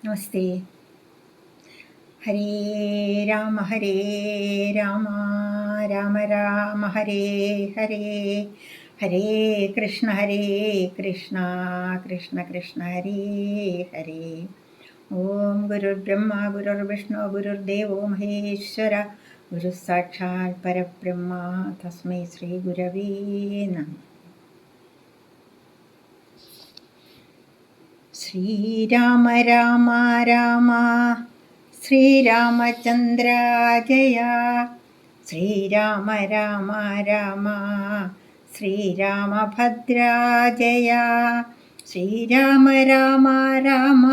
നമസ്തേ. ഹരേ രാമ രാമ രാമ ഹരേ ഹരേ, ഹരേ കൃഷ്ണ കൃഷ്ണ കൃഷ്ണ ഹരേ ഹരേ. ഓം ഗുരുർബ്രഹ്മ ഗുരുർവിഷ്ണു ഗുരുർദേവോ മഹേശ്വര, ഗുരു സാക്ഷാൽ പരബ്രഹ്മ തസ്മൈ ശ്രീ ഗുരവേ നമഃ. ശ്രീരാമ രാമ രാമ ശ്രീരാമചന്ദ്ര ജയ, ശ്രീരാമ രാമ രാമ ശ്രീരാമഭദ്ര ജയ, ശ്രീരാമ രാമ രാമ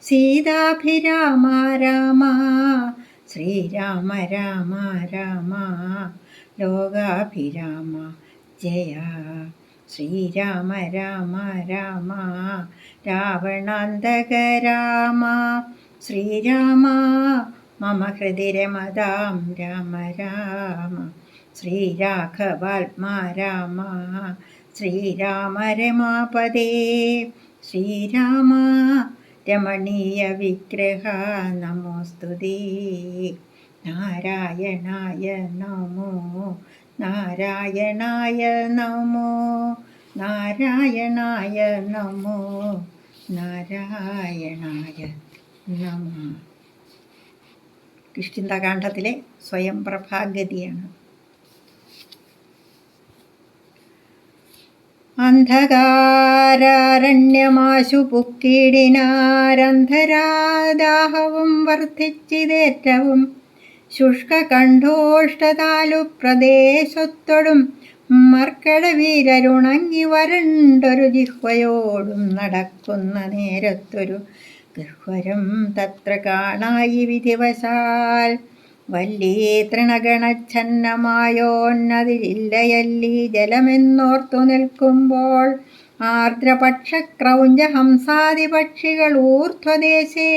സീതാഭിരാമ രാമ, ശ്രീരാമ രാമ രാമ ലോകാഭിരാമ ജയ, ശ്രീരാമ രാമ രാമ രാവണാന്തക രാമ, ശ്രീരാമ മമ ഹൃദി രമതാം രാമ രാമ, ശ്രീരാഘവാത്മാ രാമ ശ്രീരാമ രമാപദേ, ശ്രീരാമ രമണീയ വിഗ്രഹ നമോസ്തുതേ. നാരായണായ നമോ നാരായണായ നമോ നാരായണായ നമോ നാരായണായ നമോ. കിഷ്കിന്ധാകാന്ഡത്തിലെ സ്വയം പ്രഭാഗതിയാണ്. അന്ധകാരണ്യമാശു പുക്കിടിനാരന്ധരാദാഹവും വർദ്ധിച്ചിതേറ്റവും, ശുഷ്കകണ്ഠോഷ്ടതാലു പ്രദേശത്തൊടും മർക്കടവീരരുണങ്ങി വരണ്ടൊരു ജിഹ്വയോടും നടക്കുന്ന നേരത്തൊരു ഗഹ്വരം തത്ര കാണായി വിധിവശാൽ, വല്ലീ തൃണഗണച്ഛന്നമായോന്നതിലില്ലയല്ലീ ജലമെന്നോർത്തു നിൽക്കുമ്പോൾ, ആർദ്രപക്ഷക്രൗഞ്ച ഹംസാദി പക്ഷികൾ ഊർധ്വദേശേ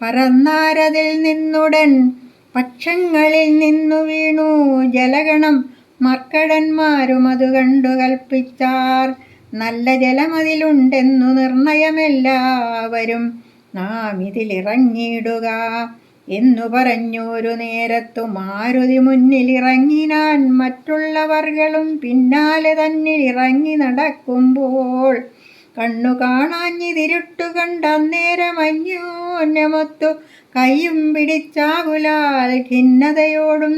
പറന്നാരതിൽ നിന്നുടൻ പക്ഷങ്ങളിൽ നിന്നു വീണു ജലഗണം. മർക്കടന്മാരും അതു കണ്ടു കൽപ്പിച്ചാർ, നല്ല ജലമതിലുണ്ടെന്നു നിർണയമെല്ലാവരും, നാം ഇതിലിറങ്ങിയിടുക എന്നു പറഞ്ഞൊരു നേരത്തു മാരുതി മുന്നിലിറങ്ങിനാൻ, മറ്റുള്ളവർകളും പിന്നാലെ തന്നിലിറങ്ങി നടക്കുമ്പോൾ, കണ്ണു കാണാഞ്ഞിതിരുട്ടു കണ്ടന്നേരമന്യോന്യമൊത്തു കയ്യും പിടിച്ചാകുലാൽ ഖിന്നതയോടും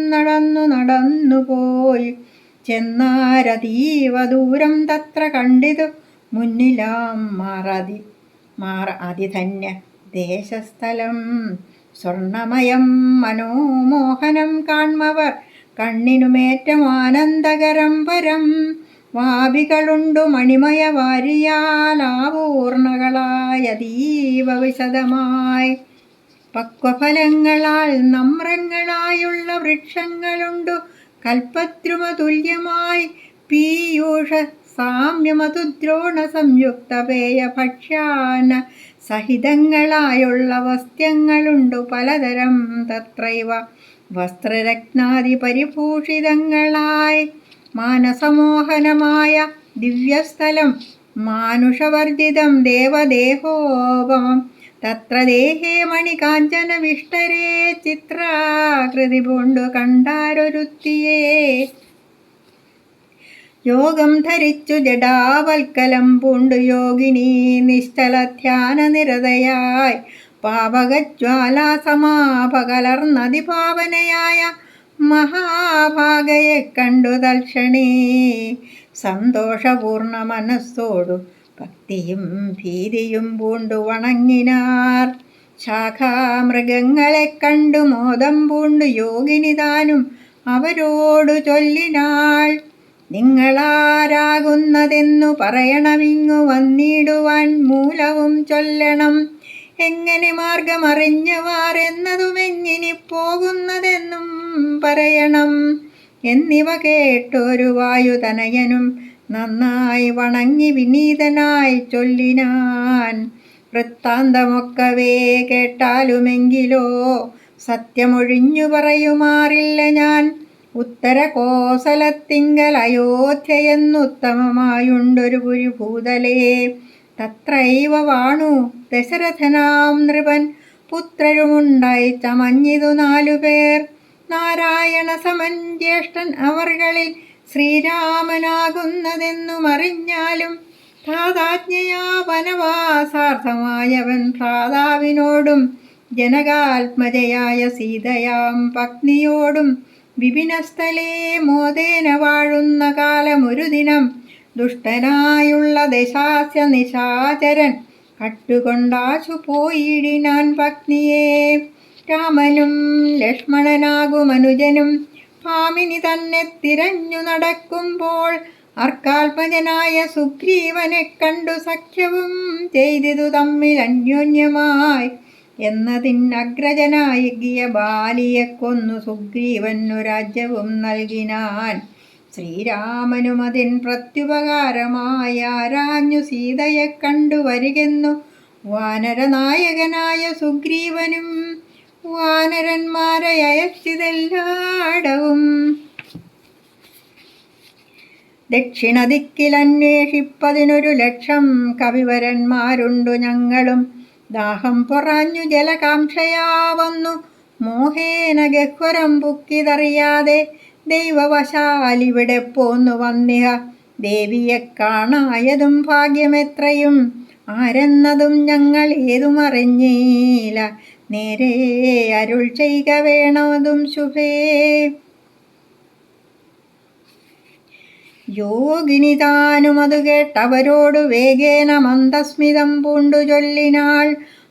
നടന്നു പോയി ചെന്നാരതീവ ദൂരം തത്ര കണ്ടിതു മുന്നിലാം അതിധന്യ ദേശസ്ഥലം. സ്വർണമയം മനോമോഹനം കാൺമവർ കണ്ണിനുമേറ്റം ആനന്ദകരം പരം, വാപികളുണ്ടു മണിമയ വാരിയാലാവൂർണകളായ അതീവ വിശദമായി, പക്വഫലങ്ങളാൽ നമ്രങ്ങളായുള്ള വൃക്ഷങ്ങളുണ്ടു കൽപ്പദ്രുമതുല്യമായി, പീയൂഷ സാമ്യമതുദ്രോണ സംയുക്ത പേയ ഭക്ഷ്യാന സഹിതങ്ങളായുള്ള വസ്ത്യങ്ങളുണ്ടു പലതരം തത്രൈവ, വസ്ത്രരത്നാദി പരിഭൂഷിതങ്ങളായി, മാനസമോഹനമായ ദിവ്യസ്ഥലം മാനുഷവർജിതം ദേവദേഹോപമം, തത്ര ദേഹേ മണികാഞ്ചന വിഷ്ടരേ ചിത്രാകൃതി പൂണ്ടു കണ്ടാരൊരുത്തിയേ, യോഗം ധരിച്ചു ജഡാവൽക്കലം പൂണ്ടു യോഗിനി നിശ്ചല ധ്യാന നിരതയായി, പാവകജ്വാലാസമാപകലർന്നതിപാവനയായ മഹാഭാഗയെ കണ്ടു തൽക്ഷണേ സന്തോഷപൂർണ മനസ്സോടു ഭക്തിയും ഭീതിയും പൂണ്ടു വണങ്ങിനാർ. ശാഖാമൃഗങ്ങളെ കണ്ടു മോദം പൂണ്ടു യോഗിനി താനും അവരോടു ചൊല്ലിനാൾ, നിങ്ങളാരാകുന്നതെന്നു പറയണമിങ്ങു വന്നിടുവാൻ മൂലവും ചൊല്ലണം, എങ്ങനെ മാർഗമറിഞ്ഞവാർ എന്നതുമെങ്ങിനി പോകുന്നതെന്നും പറയണം എന്നിവ കേട്ടൊരു വായുതനയനും നന്നായി വണങ്ങി വിനീതനായി ചൊല്ലിനാൻ. വൃത്താന്തമൊക്കവേ കേട്ടാലുമെങ്കിലോ സത്യമൊഴിഞ്ഞു പറയുമാറില്ല ഞാൻ, ഉത്തര കോസലത്തിങ്കൽ അയോധ്യയെന്നുത്തമമായുണ്ടൊരു പുരിഭൂതലേ, തത്രൈവ വാണു ദശരഥനാം നൃപൻ. പുത്രരുമുണ്ടായി ചമഞ്ഞിതു 4 പേർ. നാരായണ സമൻ ജ്യേഷ്ഠൻ അവർകളിൽ ശ്രീരാമനാകുന്നതെന്നുമറിഞ്ഞാലും ഭ്രാതാജ്ഞയാ വനവാസാർത്ഥമായവൻ ഭ്രാതാവിനോടും ജനകാത്മജയായ സീതയാം പത്നിയോടും വിപിനസ്ഥലേ മോദേന വാഴുന്ന കാലമൊരു ദിനം ദുഷ്ടനായുള്ള ദശാസ്യ നിശാചരൻ കട്ടുകൊണ്ടാശു പോയിടിനാൻ പത്നിയെ. രാമനും ലക്ഷ്മണനാകുമനുജനും ഭാമിനി തന്നെ തിരഞ്ഞു നടക്കുമ്പോൾ അർക്കാത്മജനായ സുഗ്രീവനെ കണ്ടു സഖ്യവും ചെയ്തിതു തമ്മിൽ അന്യോന്യമായി. എന്നതിനഗ്രജനായിയ ബാലിയെ കൊന്നു സുഗ്രീവനു രാജ്യവും നൽകിനാൻ. ശ്രീരാമനും അതിൻ പ്രത്യുപകാരമായി ആരാഞ്ഞു സീതയെ കണ്ടുവരികെന്നു വാനരനായകനായ സുഗ്രീവനും വാനരന്മാരെ അയച്ചിതെല്ലായിടവും. ദക്ഷിണദിക്കിലന്വേഷിപ്പതിനൊരു ലക്ഷം കവിവരന്മാരുണ്ടു ഞങ്ങളും. ദാഹം പൊറാഞ്ഞു ജലകാംക്ഷയാ വന്നു മോഹേന ഗഹ്വരം പുക്കിതറിയാതെ ദൈവവശാലിവിടെ പോന്നു വന്നിഹ. ദേവിയെ കാണായതും ഭാഗ്യമെത്രയും ആരെന്നതും ഞങ്ങൾ ഏതുമറിഞ്ഞീല. നേരെ അരുൾ ചെയ്യുക വേണതും ശുഭേ. യോഗിനി താനും അതു കേട്ടവരോടു വേഗേന മന്ദസ്മിതം പൂണ്ടു ചൊല്ലിനാൾ.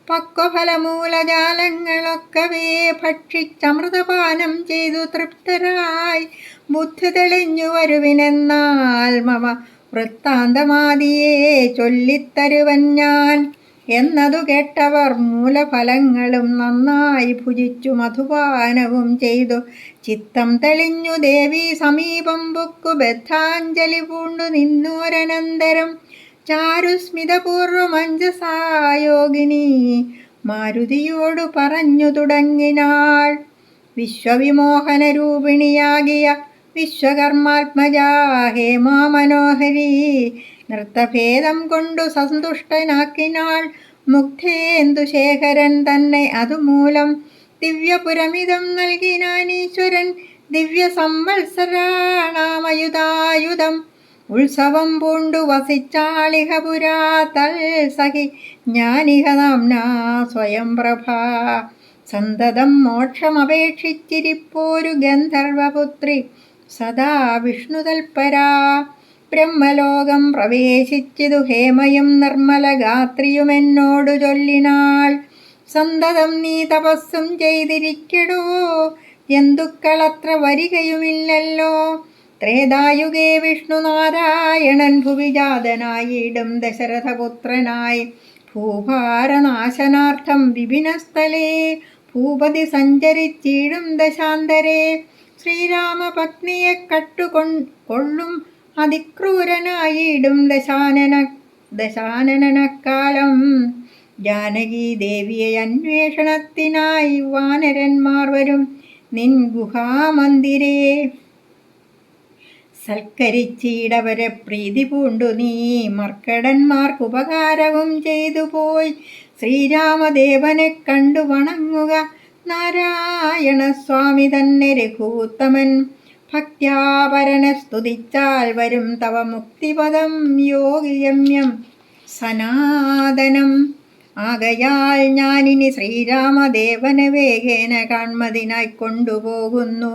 പക്വഫലമൂലജാലങ്ങളൊക്കവേ ഭക്ഷിച്ചമൃതപാനം ചെയ്തു തൃപ്തരായി ബുദ്ധി തെളിഞ്ഞു വരുവിനെന്നാൽ മമ വൃത്താന്തമാദിയെ ചൊല്ലിത്തരുവൻ ഞാൻ. എന്നതു കേട്ടവർ മൂലഫലങ്ങളും നന്നായി ഭുജിച്ചു മധുപാനവും ചെയ്തു ചിത്തം തെളിഞ്ഞു ദേവീ സമീപം പൊക്കു ബദ്ധാഞ്ജലി പൂണ്ടു നിന്നോരനന്തരം ചാരുസ്മിതപൂർവമഞ്ജസായോഗിനി മാരുതിയോടു പറഞ്ഞു തുടങ്ങിനാൾ. വിശ്വവിമോഹനരൂപിണിയാകിയ വിശ്വകർമാത്മജാ ഹേമാ മനോഹരി നൃത്തഭേദം കൊണ്ടു സന്തുഷ്ടനാക്കിനാൾ മുഗ്ധേന്ദുശേഖരൻ തന്നെ. അതുമൂലം ദിവ്യപുരമിതം നൽകിനാനീശ്വരൻ ദിവ്യ സംവത്സരാണാമയുധായുധം. ഉത്സവം പൂണ്ടു വസിച്ചാളിഹ പുരാ തൽ സഖി ജ്ഞാനിഹ നാംനാ സ്വയം പ്രഭാ. സന്തതം മോക്ഷമപേക്ഷിച്ചിരിപ്പോരു ഗന്ധർവപുത്രി സദാ വിഷ്ണുതൽപരാ. ബ്രഹ്മലോകം പ്രവേശിച്ചിതു ഹേമയും നിർമ്മല ഗാത്രിയുമെന്നോടു ചൊല്ലിനാൾ. സന്തതം നീ തപസ്സും ചെയ്തിരിക്കടോ ജന്തുക്കളത്ര വരികയുമില്ലല്ലോ. ത്രേതായുഗേ വിഷ്ണുനാരായണൻ ഭുവിജാതനായിടും ദശരഥപുത്രനായി ഭൂഭാരനാശനാർത്ഥം വിപിനസ്ഥലേ ഭൂപതി സഞ്ചരിച്ചിടും ദശാന്തരേ. ശ്രീരാമപത്നിയെ കട്ടുകൊള്ളും അതിക്രൂരനായിടും ദശാനനക്കാലം. ജാനകി ദേവിയെ അന്വേഷണത്തിനായി വാനരന്മാർ വരും നിൻ ഗുഹാമന്ദിരേ. സൽക്കരിച്ചിടവരെ പ്രീതി പൂണ്ടു നീ മർക്കടന്മാർക്കുപകാരവും ചെയ്തു പോയി ശ്രീരാമദേവനെ കണ്ടു വണങ്ങുക. നാരായണ സ്വാമി തന്നെ രഘൂത്തമൻ ഭക്ത്യാപരനെ സ്തുതിച്ചാൽ വരും തവ മുക്തിപദം യോഗിഗമ്യം സനാതനം. ആകയാൽ ഞാനിനി ശ്രീരാമദേവനെ വേഗേന കാൺമതിനായി കൊണ്ടുപോകുന്നു.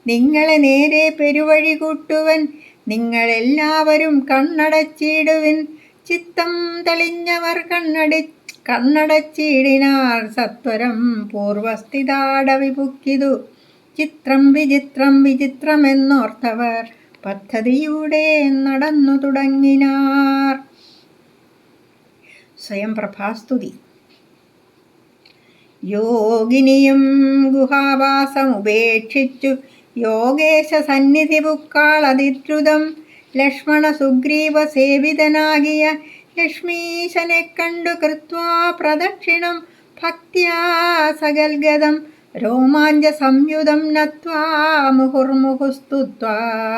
നിങ്ങളെ നേരെ പെരുവഴി കൂട്ടുവൻ. നിങ്ങളെല്ലാവരും കണ്ണടച്ചിടുവിൻ. ചിത്തം തെളിഞ്ഞവർ കണ്ണടച്ചിടിനാർ സത്വരം പൂർവസ്ഥിതാടവിപുക്കിതു. ചിത്രം വിചിത്രം വിചിത്രമെന്നോർത്തവർ പദ്ധതിയൂടെ നടന്നു തുടങ്ങിനാർ. സ്വയം പ്രഭാസ്തുതി. യോഗിനിയും ഗുഹാവാസമുപേക്ഷിച്ചു യോഗേശ സന്നിധി പുക്കാൾ അതിദ്രുതം. ലക്ഷ്മണ സുഗ്രീവ സേവിതനാകിയ ലക്ഷ്മീശനെ കണ്ടു കൃത്വാ പ്രദക്ഷിണം ഭക്ത്യാ സകൽഗതം രോമാഞ്ച സംയുതം നത്വാ മുഹുർമുഹുസ്തുത്വാ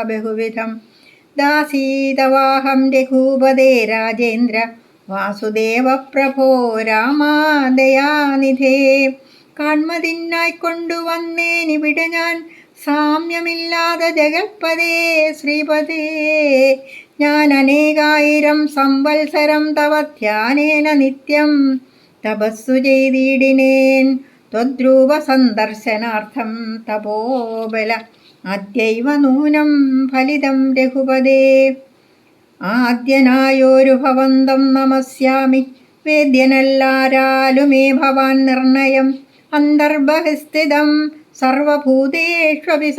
ബഹുവിധം. ദാസീതവാഹം രഘൂപതേ രാജേന്ദ്ര വാസുദേവ പ്രഭോ രാമദയാനിധേ. കാൺമതിനായി കൊണ്ടുവന്നേനിവിടെ ഞാൻ സാമ്യമില്ലാതെ ജഗൽപദേ ശ്രീപദേ. ഞാൻ അനേകായിരം സംവത്സരം തവ ധ്യാനേന നിത്യം തപസ്സു ചെയ്തിടിനേൻ ത്വദ്രൂപ സന്ദർശനാർത്ഥം തപോബല അദ്യൈവ നൂനം ഫലിതം രഘുപദേ. ആദ്യനായൊരു ഭവന്തം നമസ്യാമി വേദ്യനല്ലാരാലുമേ ഭവാൻ നിർണയം. അന്തർബഹിസ്ഥിതം സർവഭൂതേഷ്വപി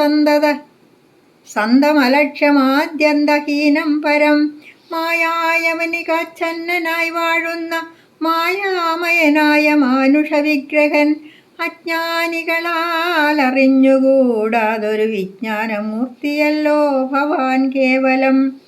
സന്തമലക്ഷ്യമാദ്യന്തഹീനം പരം. മായായമനികാച്ഛന്നനായി വാഴുന്ന മായാമയനായ മാനുഷവിഗ്രഹൻ. അജ്ഞാനികളാൽ അറിഞ്ഞുകൂടാതൊരു വിജ്ഞാനമൂർത്തിയല്ലോ ഭവാൻ കേവലം.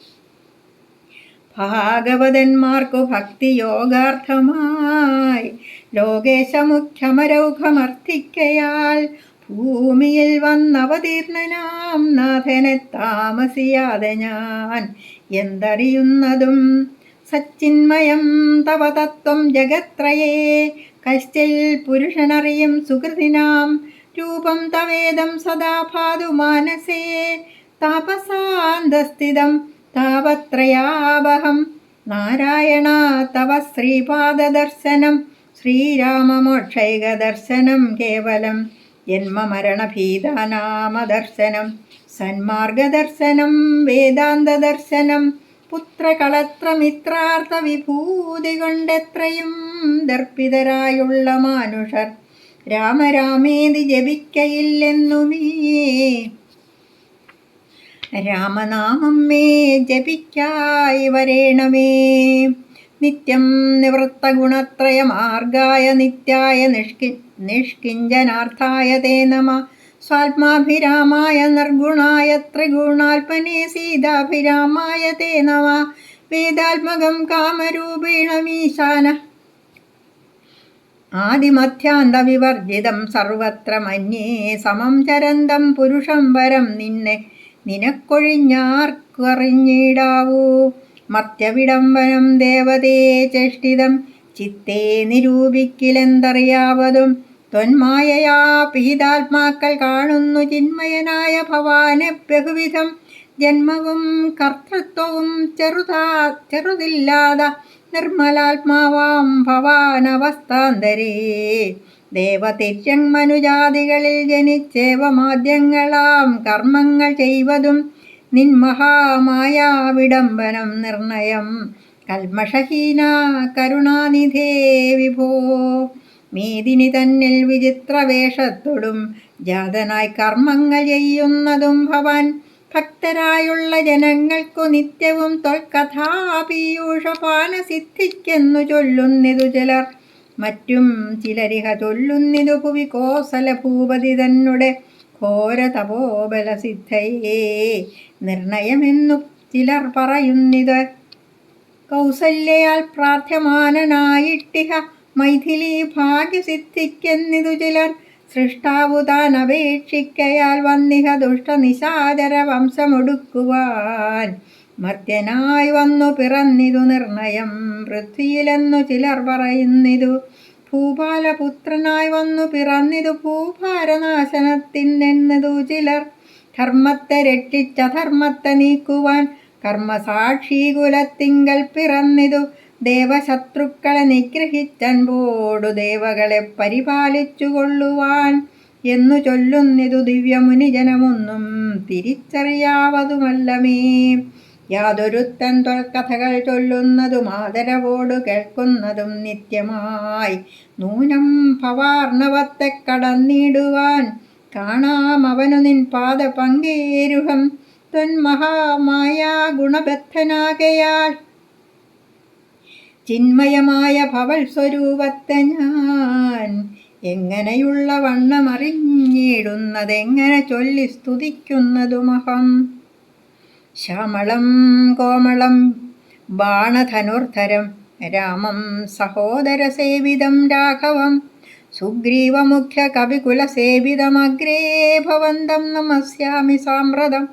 ഭാഗവതന്മാർക്കു ഭക്തിയോഗാർത്ഥമായി ലോകേശമുഖ്യമരൗഖമർത്ഥിക്കയാൽ ഭൂമിയിൽ വന്നവതീർണനാം നാഥനെ താമസിയാതെ ഞാൻ എന്തറിയുന്നതും. സച്ചിന്മയം തവ തത്വം ജഗത്രയേ കശ്ചിൽ പുരുഷനറിയും സുഹൃതിനാം. രൂപം തവേദം സദാ ഭാതു മാനസേ താപസാന്തസ്ഥിതം താപത്രയാവഹം. നാരായണ തവ ശ്രീപാദദർശനം ശ്രീരാമമോക്ഷൈകദർശനം കേവലം. ജന്മമരണഭീതാനാമദർശനം സന്മാർഗദർശനം വേദാന്തദർശനം. പുത്രകളത്രമിത്രാർത്ഥ വിഭൂതി കൊണ്ടെത്രയും ദർപ്പിതരായുള്ള മാനുഷർ രാമരാമേതി ജപിക്കയില്ലെന്നുമേ. രാമനാമം മേ ജപിക്കായി വരേണമേ. നിത്യം നിവൃത്തഗുണത്രയമാർഗായ നിത്യായ നിഷ്കിഞ്ചനാർത്ഥായ തേ നമ. സ്വാത്മാഭിരാമായ നിർഗുണായ ത്രിഗുണാത്മനേ സീതാഭിരാമായ തേ നമ. വേദാത്മകം കാമരൂപീണമീശാന ആദിമധ്യാന്തവിവർജിതം സർവത്ര മന്യേ സമം ചരന്തം പുരുഷം വരം നിന്നെ നിനക്കൊഴിഞ്ഞാർക്കറിഞ്ഞിടാവൂ. മർത്യവിടംബനം ദേവതേ ചേഷ്ടിതം ചിത്തേ നിരൂപിക്കിലെന്തറിയാവതും. ത്വന്മായയാ പിഹിതാത്മാക്കൾ കാണുന്നു ചിന്മയനായ ഭവാനെ ബഹുവിധം. ജന്മവും കർത്തൃത്വവും ചെറുതില്ലാത നിർമ്മലാത്മാവാം ഭവാനവസ്ഥാന്തരേ. ദേവതിര്യങ്മനുജാതികളിൽ ജനിച്ചേവമാദ്യങ്ങളാം കർമ്മങ്ങൾ ചെയ്വതും നിൻമഹാമായ വിടംബനം നിർണയം. കൽമഷഹീന കരുണാനിധേ വിഭോ. മേദിനി തന്നിൽ വിചിത്രവേഷത്തോടും ജാതനായി കർമ്മങ്ങൾ ചെയ്യുന്നതും ഭവാൻ. ഭക്തരായുള്ള ജനങ്ങൾക്കു നിത്യവും ത്വൽകഥാപീയൂഷപാന സിദ്ധിക്കെന്നു ചൊല്ലുന്നിതു ചിലർ. മറ്റും ചിലരിഹ ചൊല്ലുന്നിതു ഭുവി കോസല ഭൂപതി തന്നെ ഘോര തപോബലസിദ്ധയേ നിർണയമെന്നു ചിലർ പറയുന്നിത്. കൗസല്യയാൽ പ്രാർത്ഥ്യമാനനായിട്ടിഹ മൈഥിലി ഭാഗ്യസിദ്ധിക്കെന്നിതു ചിലർ. സൃഷ്ടാവു താൻ അപേക്ഷിക്കയാൽ വന്നിഹ ദുഷ്ടനിശാചര വംശമൊടുക്കുവാൻ. മർത്യനായി വന്നു പിറന്നിതു നിർണയം പൃഥ്വിയിലെന്നു ചിലർ പറയുന്നിതു. ഭൂപാലപുത്രനായി വന്നു പിറന്നിതു ഭൂഭാരനാശനത്തിനെന്നതു ചിലർ. ധർമ്മത്തെ രക്ഷിച്ചധർമ്മത്തെ നീക്കുവാൻ കർമ്മസാക്ഷീകുലത്തിങ്കൽ പിറന്നിതു. ദേവശത്രുക്കളെ നിഗ്രഹിച്ചൻപോടു ദേവകളെ പരിപാലിച്ചു കൊള്ളുവാൻ എന്നു ചൊല്ലുന്നിതു ദിവ്യമുനിജനമൊന്നും തിരിച്ചറിയാവതുമല്ലമേ. യാതൊരുത്തൻ ത്വൽക്കഥകൾ ചൊല്ലുന്നതും ആദരവോടു കേൾക്കുന്നതും നിത്യമായി. നൂനം ഭവാർണവത്തെ കടന്നിടുവാൻ കാണാം അവനു നിൻ പാദപങ്കേരുഹം. ത്വന്മഹാമായ ഗുണബദ്ധനാകയാൽ ചിന്മയമായ ഭവൽ സ്വരൂപത്തെ ഞാൻ എങ്ങനെയുള്ള വണ്ണമറിഞ്ഞിടുന്നതെങ്ങനെ ചൊല്ലി സ്തുതിക്കുന്നതുമഹം. ശ്യാമളം കോമളം ബാണധനുർധരം രാമം സഹോദരസേവിതം രാഘവം. സുഗ്രീവമുഖ്യ കവികുലസേവിതമഗ്രേ ഭവന്തം നമസ്യാമി സാമ്പ്രതം.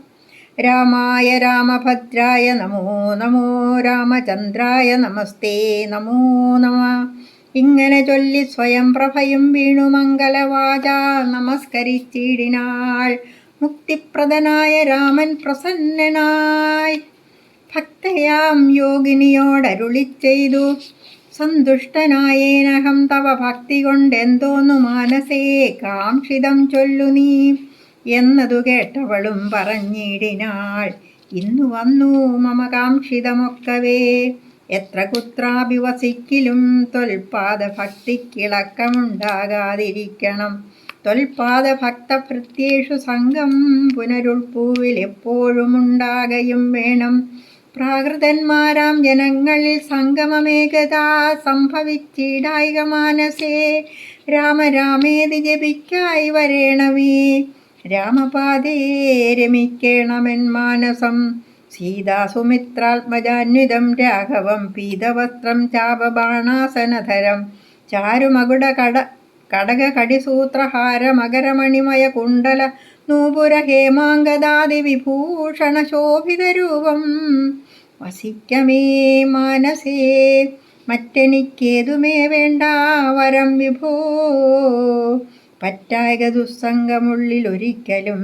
രാമായ രാമഭദ്രായ നമോ നമോ, രാമചന്ദ്രായ നമസ്തേ നമോ നമ. ഇങ്ങനെ ചൊല്ലി സ്വയം പ്രഭയും വീണു മംഗലവാച നമസ്കരിച്ചിടിനാൾ. മുക്തിപ്രദനായ രാമൻ പ്രസന്നനായി ഭക്തയാം യോഗിനിയോടരുളി ചെയ്തു, സന്തുഷ്ടനായേനഹം തവ ഭക്തി കൊണ്ടെന്തോന്നു മാനസേ കാംക്ഷിതം ചൊല്ലു നീ എന്നതു കേട്ടവളും പറഞ്ഞിടിനാൾ, ഇന്നു വന്നു മമ കാംക്ഷിതമൊക്കവേ. എത്ര കുത്രാപി വസിക്കിലും ത്വൽപാദ ഭക്തിക്കിളക്കമുണ്ടാകാതിരിക്കണം. ത്വൽപാദ ഭക്തഭൃത്യേഷു സംഘം പുനരുൾപ്പൂവിൽ എപ്പോഴും ഉണ്ടാകയും വേണം. പ്രാകൃതന്മാരാം ജനങ്ങളിൽ സംഗമമേകതാ സംഭവിച്ചിടായിക മാനസേ. രാമരാമേതി ജപിക്കായി വരേണമേ, രാമപാദേ രമിക്കേണമെൻ മാനസം. സീതാസുമിത്രാത്മജാന്വിതം രാഘവം പീതവസ്ത്രം ചാപബാണാസനധരം ചാരുമകുട കടകടിസൂത്രഹാര മകരമണിമയ കുണ്ടല നൂപുര ഹേമാങ്കദാദി വിഭൂഷണ ശോഭിതരൂപം വസിക്കമേ മാനസേ. മറ്റെനിക്കേതുമേ വേണ്ട വരം വിഭോ, പറ്റായക ദുസ്സംഗമുള്ളിലൊരിക്കലും.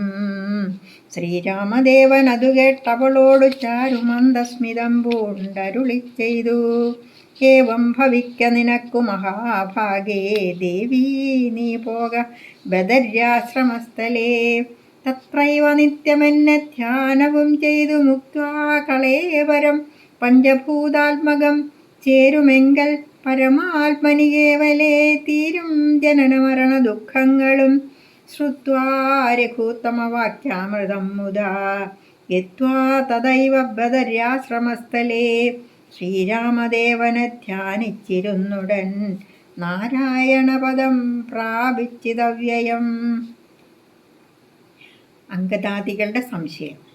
ശ്രീരാമദേവൻ അതു കേട്ടവളോടു ചാരുമന്ദസ്മിതം പൂണ്ടരുളി ചെയ്തു, ഏവം ഭവിക്ക നിനക്കു മഹാഭാഗേ ദേവീ, നീ പോക ബദര്യാശ്രമസ്ഥലേ. തത്രൈവ നിത്യമെന്നെ ധ്യാനവും ചെയ്തു മുക്ത്വാ കളേവരം പഞ്ചഭൂതാത്മകം ചേരുമെങ്കൽ പരമാത്മനി കേവലേ തീരും ജനനമരണ ദുഃഖങ്ങളും. ശ്രുത്വാ രഘൂത്തമവാക്യാമൃതം മുദാ യത്വാ തദൈവ ബദര്യാശ്രമസ്ഥലേ. ശ്രീരാമദേവനെ ധ്യാനിച്ചിരുന്നുടൻ നാരായണപദം പ്രാപിച്ചിതവ്യയം. അങ്കദാദികളുടെ സംശയം.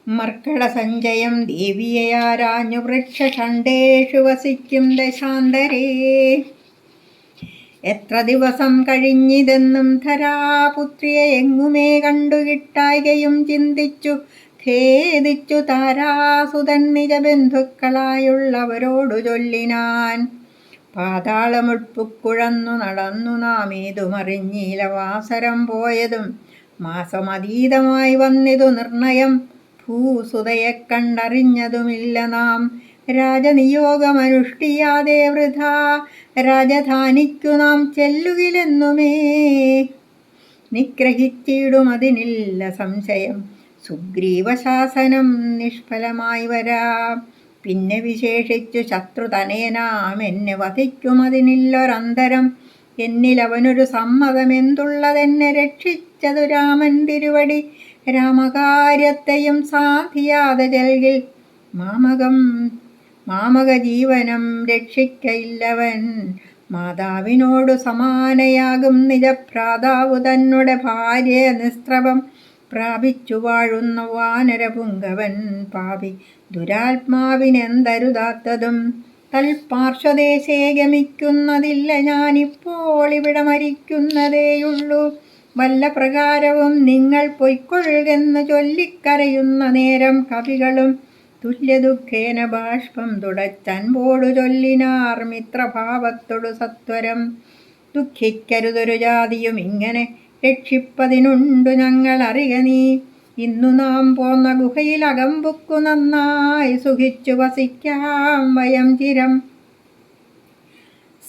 മർക്കട സഞ്ജയം ദേവിയാരാഞ്ഞു വൃക്ഷഖണ്ഡേഷു വസിക്കും ദശാന്തരേ. എത്ര ദിവസം കഴിഞ്ഞിതെന്നും ധരാപുത്രിയെ എങ്ങുമേ കണ്ടുകിട്ടായികയും ചിന്തിച്ചു ഖേദിച്ചു താരാസുതൻ നിജ ബന്ധുക്കളായുള്ളവരോടു ചൊല്ലിനാൻ. പാതാളമുൾപ്പുക്കുഴന്നു നടന്നു നാം ഏതുമറിഞ്ഞില, വാസരം പോയതും മാസമതീതമായി വന്നിതു നിർണയം. ഭൂസുതയെ കണ്ടറിഞ്ഞതുമില്ല നാം, രാജനിയോഗമനുഷ്ഠിയാതെ വൃഥാ രാജധാനിക്കു നാം ചെല്ലുകിലെന്നുമേ. നിഗ്രഹിച്ചിടുമതിനില്ല സംശയം, സുഗ്രീവശാസനം നിഷ്ഫലമായി വരാം. പിന്നെ വിശേഷിച്ചു ശത്രുതനേനാം എന്നെ വധിക്കുമതിനില്ലൊരന്തരം. എന്നിലവനൊരു സമ്മതമെന്തുള്ളതെന്നെ രക്ഷിച്ചതു രാമൻ തിരുവടി. രാമകാര്യത്തെയും സാധിയാതെ ചെൽകിൽ മാമക ജീവനം രക്ഷിക്കയില്ലവൻ. മാതാവിനോടു സമാനയാകും നിജഭ്രാതാവു തന്നെ ഭാര്യ നിസ്ത്രവം പ്രാപിച്ചു വാഴുന്ന വാനരപുങ്കവൻ പാപി ദുരാത്മാവിനെന്തരുതാത്തതും. തൽപാർശ്വദേശേ ഗമിക്കുന്നതില്ല ഞാനിപ്പോൾ, ഇവിടെ മരിക്കുന്നതേയുള്ളൂ. വല്ല പ്രകാരവും നിങ്ങൾ പൊയ്ക്കൊള്ളുകെന്ന് ചൊല്ലിക്കരയുന്ന നേരം കവികളും തുല്യദുഃഖേന ബാഷ്പം തുടച്ചൻപോടു ചൊല്ലിനാർ മിത്രഭാവത്തോടു സത്വരം. ദുഃഖിക്കരുതൊരു ജാതിയും ഇങ്ങനെ രക്ഷിപ്പതിനുണ്ടു ഞങ്ങൾ അറിക നീ. ഇന്നു നാം പോന്ന ഗുഹയിൽ അകമ്പുക്കു നന്നായി സുഖിച്ചു വസിക്കാം വയം ചിരം.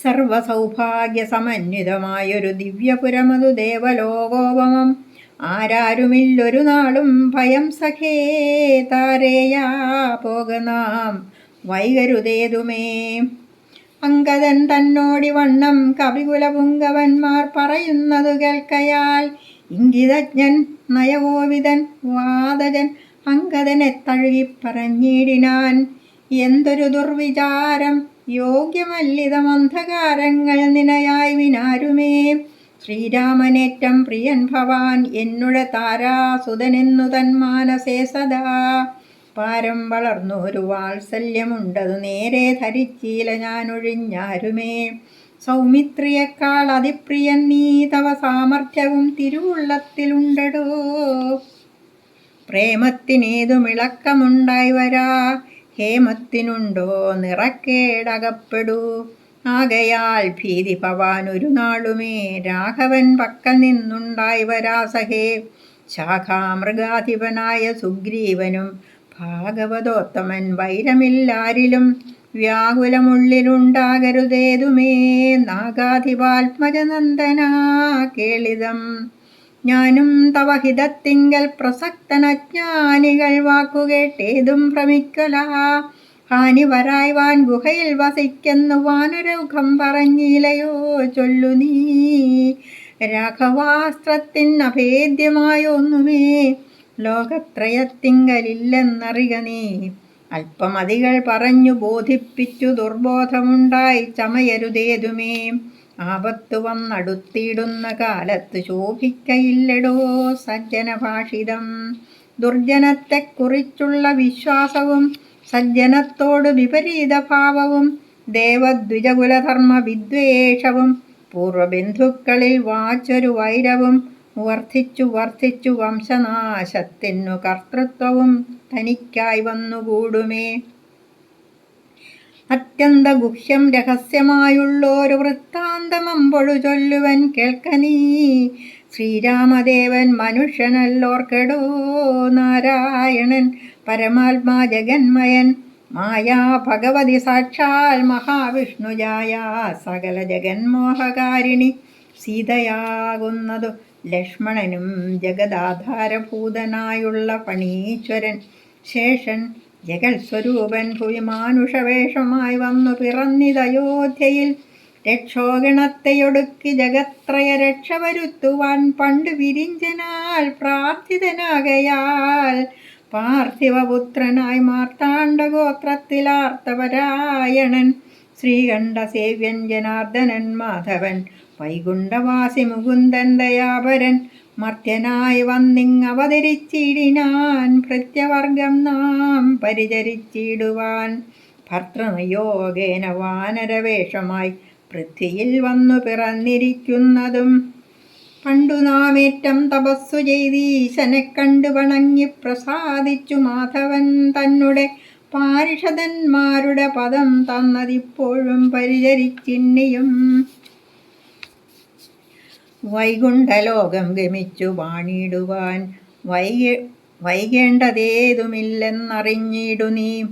സർവസൗഭാഗ്യസമന്വിതമായൊരു ദിവ്യപുരമതു ദേവലോകോപമം. ആരാരുമില്ലൊരു നാളും ഭയം സഖേ, താരേയാ പോക നാം വൈകരുതേതുമേ. അങ്കദൻ തന്നോടി വണ്ണം കപികുലപുങ്കവന്മാർ പറയുന്നതു കേൾക്കയാൽ, ഇംഗിതജ്ഞൻ നയകോവിതൻ വാദജൻ അങ്കദനെ തഴുകിപ്പറഞ്ഞിടിനാൻ. എന്തൊരു ദുർവിചാരം, യോഗ്യമല്ലിതമന്ധകാരങ്ങൾ നിനയായി വിനാരുമേ. ശ്രീരാമനേറ്റം പ്രിയൻ ഭവാൻ എന്നുടെ താരാസുതനെന്നു തന്മാനസേ സദാ. പാരം വളർന്നൊരു വാത്സല്യമുണ്ടതു നേരെ ധരിച്ചീല ഞാനൊഴിഞ്ഞാരുമേ. സൗമിത്രിയേക്കാൾ അതിപ്രിയൻ നീ, തവ സാമർഥ്യവും തിരുവുള്ളത്തിലുണ്ടടോ. പ്രേമത്തിനേതുമിളക്കമുണ്ടായി വരാ. ഹേമത്തിനുണ്ടോ നിറക്കേടകപ്പെടൂ. ആകയാൽ ഭീതി ഭവാൻ ഒരു നാളുമേ രാഘവൻ പക്കൽ നിന്നുണ്ടായി വരാ സഖേ. ശാഖാമൃഗാധിപനായ സുഗ്രീവനും ഭാഗവതോത്തമൻ വൈരമില്ലാരിലും. വ്യാകുലമുള്ളിലുണ്ടാകരുതേതുമേ നാഗാധിപാത്മജനന്ദനാ കേളിതം. ഞാനും തവ ഹിതത്തിങ്കൽ പ്രസക്തനജ്ഞാനികൾ വാക്കുകേട്ടേതും ഭ്രമിക്കലാ. ഹാനി വരായ്വാൻ ഗുഹയിൽ വസിക്കുന്നു വാനരൗഖം പറഞ്ഞില്ലയോ ചൊല്ലു നീ. രാഘവാസ്ത്രത്തിനഭേദ്യമായൊന്നുമേ ലോകത്രയത്തിങ്കലില്ലെന്നറിക നീ. അല്പമതികൾ പറഞ്ഞു ബോധിപ്പിച്ചു ദുർബോധമുണ്ടായി ചമയരുതേതുമേ. ആപത്തു വന്നടുത്തിടുന്ന കാലത്ത് ശോഭിക്കയില്ലടോ സജ്ജനഭാഷിതം. ദുർജനത്തെക്കുറിച്ചുള്ള വിശ്വാസവും സജ്ജനത്തോട് വിപരീത ഭാവവും ദേവദ്വിജകുലധർമ്മ വിദ്വേഷവും പൂർവബന്ധുക്കളിൽ വാച്ചൊരു വൈരവും വർദ്ധിച്ചു വർദ്ധിച്ചു വംശനാശത്തിനു കർത്തൃത്വവും തനിക്കായി വന്നുകൂടുമേ. അത്യന്തഗുഹ്യം രഹസ്യമായുള്ളൊരു വൃത്താന്തമമ്പൊഴു ചൊല്ലുവൻ കേൾക്കനീ. ശ്രീരാമദേവൻ മനുഷ്യനല്ലോർക്കെടോ നാരായണൻ പരമാത്മാ ജഗന്മയൻ. മായാ ഭഗവതി സാക്ഷാൽ മഹാവിഷ്ണുജായ സകല ജഗന്മോഹകാരിണി. സീതയാകുന്നതു ലക്ഷ്മണനും ജഗദാധാരഭൂതനായുള്ള ഫണീശ്വരൻ. ശേഷൻ ജഗത്സ്വരൂപൻ ഭുവി മാനുഷവേഷമായി വന്നു പിറന്നിതയോധ്യയിൽ. രക്ഷോഗണത്തെയൊടുക്കി ജഗത്രയ രക്ഷ വരുത്തുവാൻ പണ്ട് വിരിഞ്ചനാൽ പ്രാർത്ഥിതനാകയാൽ പാർത്ഥിവപുത്രനായി മാർത്താണ്ഡഗോത്രത്തിലാർത്തപരായണൻ. ശ്രീകണ്ഠസേവ്യൻ ജനാർദ്ദനൻ മാധവൻ വൈകുണ്ഠവാസി മുകുന്ദൻ ദയാപരൻ. മർത്യനായി വന്നിങ്ങവതരിച്ചിടിനാൻ ഭൃത്യവർഗം നാം പരിചരിച്ചിടുവാൻ. ഭർത്തൃനിയോഗേന വാനരവേഷമായി പൃഥ്വിയിൽ വന്നു പിറന്നിരിക്കുന്നതും പണ്ടു നാമേറ്റം തപസ്സു ചെയ്തീശനെ കണ്ടു വണങ്ങി പ്രസാദിച്ചു മാധവൻ തന്നെ പാരിഷദന്മാരുടെ പദം തന്നതിപ്പോഴും പരിചരിച്ചിന്നിയും. വൈകുണ്ഠലോകം ഗമിച്ചു വാണിടുവാൻ വൈകേണ്ടതേതുമില്ലെന്നറിഞ്ഞിടു നീ.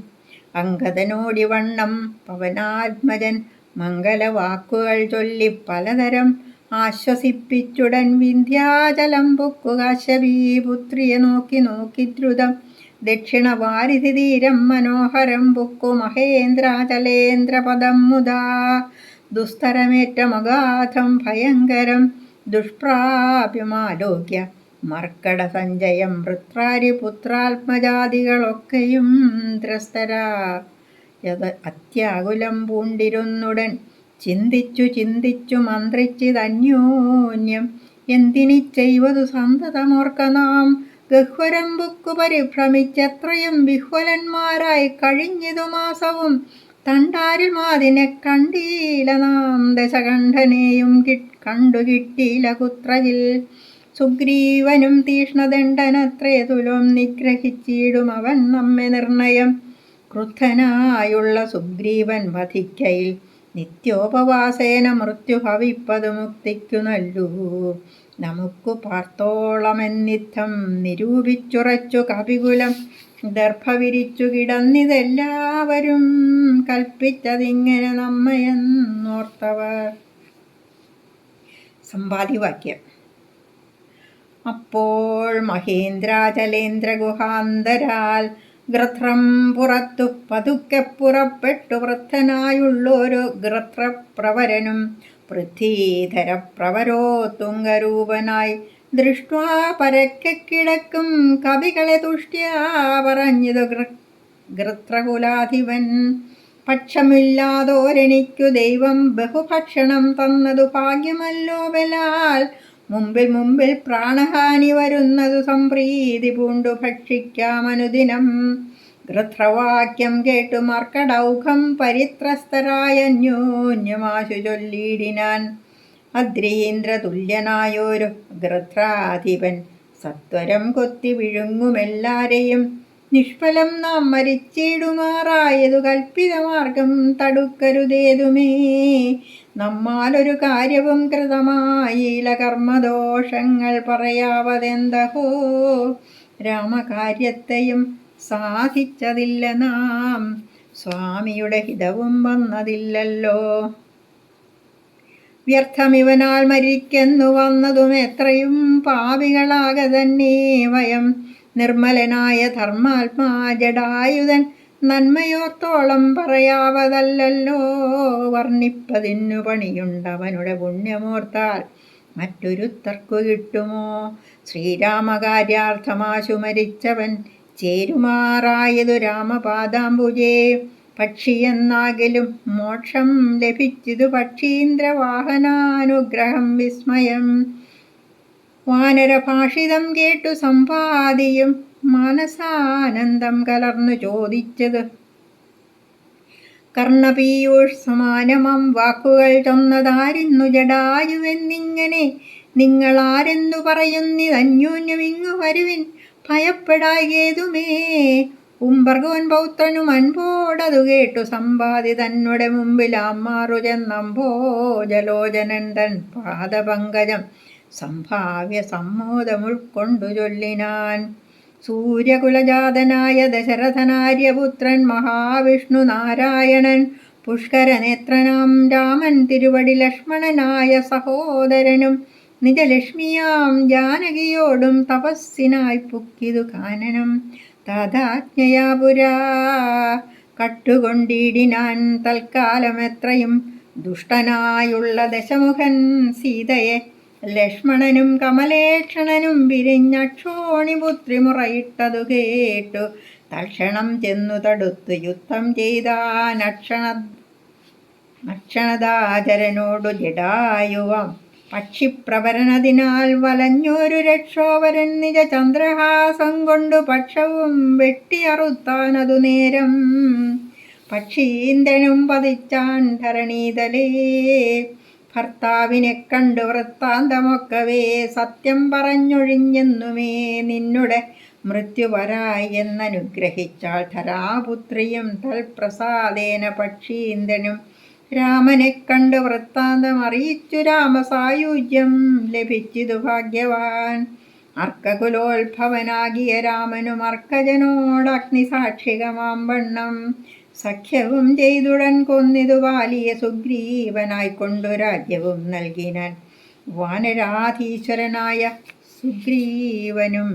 അങ്കദനോടിവണ്ണം പവനാത്മജൻ മംഗലവാക്കുകൾ ചൊല്ലി പലതരം ആശ്വസിപ്പിച്ചുടൻ വിന്ധ്യാചലം പൊക്കു കാശ്യപീപുത്രിയെ നോക്കി നോക്കി ദ്രുതം. ദക്ഷിണവാരിധി തീരം മനോഹരം പൊക്കു മഹേന്ദ്രാചലേന്ദ്രപദം മുദാ. ദുസ്തരമേറ്റമഗാധം ഭയങ്കരം ദുഷ്പ്രാപ്യമാലോക്യ മർക്കട സഞ്ജയം. വൃത്രാരിപുത്രാത്മജാതികളൊക്കെയും ത്രസ്തരാ അത്യാകുലം പൂണ്ടിരുന്നുടൻ. ചിന്തിച്ചു ചിന്തിച്ചു മന്ത്രിച്ചിതന്യോന്യം എന്തിനി ചെയ്വതു സന്തതമോർക്ക നാം. ഗഹ്വരം ബുക്കു പരിഭ്രമിച്ചെത്രയും വിഹ്വലന്മാരായി കഴിഞ്ഞിതു മാസവും. തണ്ടാരുമാതിനെ കണ്ടീല നാം ദശകണ്ഠനെയും കണ്ടു കിട്ടീല കുത്രജിൽ. സുഗ്രീവനും തീഷ്ണദണ്ഡനത്രേ തുലോം നിഗ്രഹിച്ചിടും അവൻ നമ്മെ നിർണയം. ക്രുദ്ധനായുള്ള സുഗ്രീവൻ വധിക്കയിൽ നിത്യോപവാസേന മൃത്യു ഭവിപ്പതു മുക്തിക്കു നല്ലൂ. നമുക്കു പാർത്തോളമെന്നിത്തം നിരൂപിച്ചുറച്ചു കപികുലം. ദർഭ വിരിച്ചു കിടന്നിതെല്ലാവരും കൽപ്പിച്ചതിങ്ങനെ നമ്മയെന്നോർത്തവർ. സമ്പാദ്യവാക്യം. അപ്പോൾ മഹേന്ദ്രാചലേന്ദ്ര ഗുഹാന്തരാൽ ഗൃത്രം പുറത്തു പതുക്കെ പുറപ്പെട്ടു വൃദ്ധനായുള്ളൊരു ഗൃത്രപ്രവരനും. പൃഥ്വീധരപ്രവരോ തുംഗരൂപനായി ദൃഷ്ട്വാ പരക്കെ കിടക്കും കവികളെ തുഷ്ട്യാ പറഞ്ഞിതു ഗൃത്രകുലാധിപൻ. പക്ഷമില്ലാതോരെനിക്കു ദൈവം ബഹുഭക്ഷണം തന്നതു ഭാഗ്യമല്ലോ ബലാൽ. മുമ്പിൽ മുമ്പിൽ പ്രാണഹാനി വരുന്നതു സംപ്രീതി പൂണ്ടു ഭക്ഷിക്കാമനുദിനം. ഗൃത്രവാക്യം കേട്ടു മർക്കടൗഘം പരിത്രസ്തരായ അന്യോന്യമാശു ചൊല്ലിയിടിനാൻ. അദ്രീന്ദ്രതുല്യനായൊരു ഗൃത്രാധിപൻ സത്വരം കൊത്തി വിഴുങ്ങുമെല്ലാരെയും. നിഷ്ഫലം നാം മരിച്ചിടുമാറായതു കൽപ്പിതമാർഗം തടുക്കരുതേതുമേ. നമ്മാലൊരു കാര്യവും കൃതമായില, കർമ്മദോഷങ്ങൾ പറയാവതെന്തഹോ. രാമകാര്യത്തെയും സാധിച്ചതില്ല നാം, സ്വാമിയുടെ ഹിതവും വന്നതില്ലല്ലോ. വ്യർത്ഥമിവനാൽ മരിക്കെന്നു വന്നതും എത്രയും പാപികളാക തന്നെ വയം. നിർമ്മലനായ ധർമാത്മാ ജടായുധൻ നന്മയോർത്തോളം പറയാവതല്ലോ. വർണ്ണിപ്പതിന്നു പണിയുണ്ടവനുടെ പുണ്യമോർത്താൽ മറ്റൊരുത്തർക്കു കിട്ടുമോ. ശ്രീരാമകാര്യാർത്ഥമാശു മരിച്ചവൻ ചേരുമാറായതു രാമപാദാംബുജേ. പക്ഷിയെന്നാകിലും മോക്ഷം ലഭിച്ചിതു പക്ഷീന്ദ്രവാഹനാനുഗ്രഹം വിസ്മയം. വാനരഭാഷിതം കേട്ടു സമ്പാദിയും മാനസാനന്ദം കലർന്നു ചോദിച്ചത്. കർണപീയൂഷ് സമാനമം വാക്കുകൾ ചൊന്നതാരിന്നു ജടായുവെന്നിങ്ങനെ. നിങ്ങളാരെന്നു പറയുന്നിതന്യോന്യമിങ്ങു വരുവിൻ, ഭയപ്പെടായ്കേതുമേ. ഉംബർഗോൻ പൗത്രനും അൻപോടതു കേട്ടു സമ്പാദി തന്നുടെ മുമ്പിൽ ആമാറു ചെന്നംഭോജലോചനൻ തൻ പാദപങ്കജം സംഭാവ്യ സമ്മോദം ഉൾക്കൊണ്ടു ചൊല്ലിനാൻ. സൂര്യകുലജാതനായ ദശരഥനാര്യപുത്രൻ മഹാവിഷ്ണു നാരായണൻ, പുഷ്കരനേത്രനാം രാമൻ തിരുവടി ലക്ഷ്മണനായ സഹോദരനും, നിജലക്ഷ്മിയാം ജാനകിയോടും തപസ്സിനായി പുക്കിതു കാനനം. തഥാജ്ഞയാ പുരാ കട്ടുകൊണ്ടിടിനാൻ തൽക്കാലമെത്രയും ദുഷ്ടനായുള്ള ദശമുഖൻ സീതയെ. ലക്ഷ്മണനും കമലേക്ഷണനും വിരിഞ്ഞക്ഷോണിപുത്രി മുറയിട്ടതു കേട്ടു തൽക്ഷണം ചെന്നു തടുത്തു യുദ്ധം ചെയ്താൻ അക്ഷണദാചരനോടു ജടായുവാം. പക്ഷിപ്രവരനതിനാൽ വലഞ്ഞൊരു രക്ഷോവരൻ നിജ ചന്ദ്രഹാസം കൊണ്ടു പക്ഷവും വെട്ടിയറുത്താനതു നേരം. പക്ഷീന്ദ്രനും പതിച്ചാൻ ധരണീതലേ. ഭർത്താവിനെ കണ്ടു വൃത്താന്തമൊക്കവേ സത്യം പറഞ്ഞൊഴിഞ്ഞെന്നുമേ. നിന്നുടെ മൃത്യുവരായി എന്നനുഗ്രഹിച്ചാൾ ധരാപുത്രിയും തൽപ്രസാദേന. പക്ഷീന്ദ്രനും രാമനെ കണ്ട് വൃത്താന്തം അറിയിച്ചു രാമസായുജ്യം ലഭിച്ചിതു ഭാഗ്യവാൻ. അർക്കകുലോത്ഭവനാകിയ രാമനും അർക്കജനോടഗ്നിസാക്ഷികമാം വണ്ണം സഖ്യവും ചെയ്തുടൻ കൊന്നിതു വാലിയ സുഗ്രീവനായിക്കൊണ്ടു രാജ്യവും നൽകിനാൻ. വാനരാധീശ്വരനായ സുഗ്രീവനും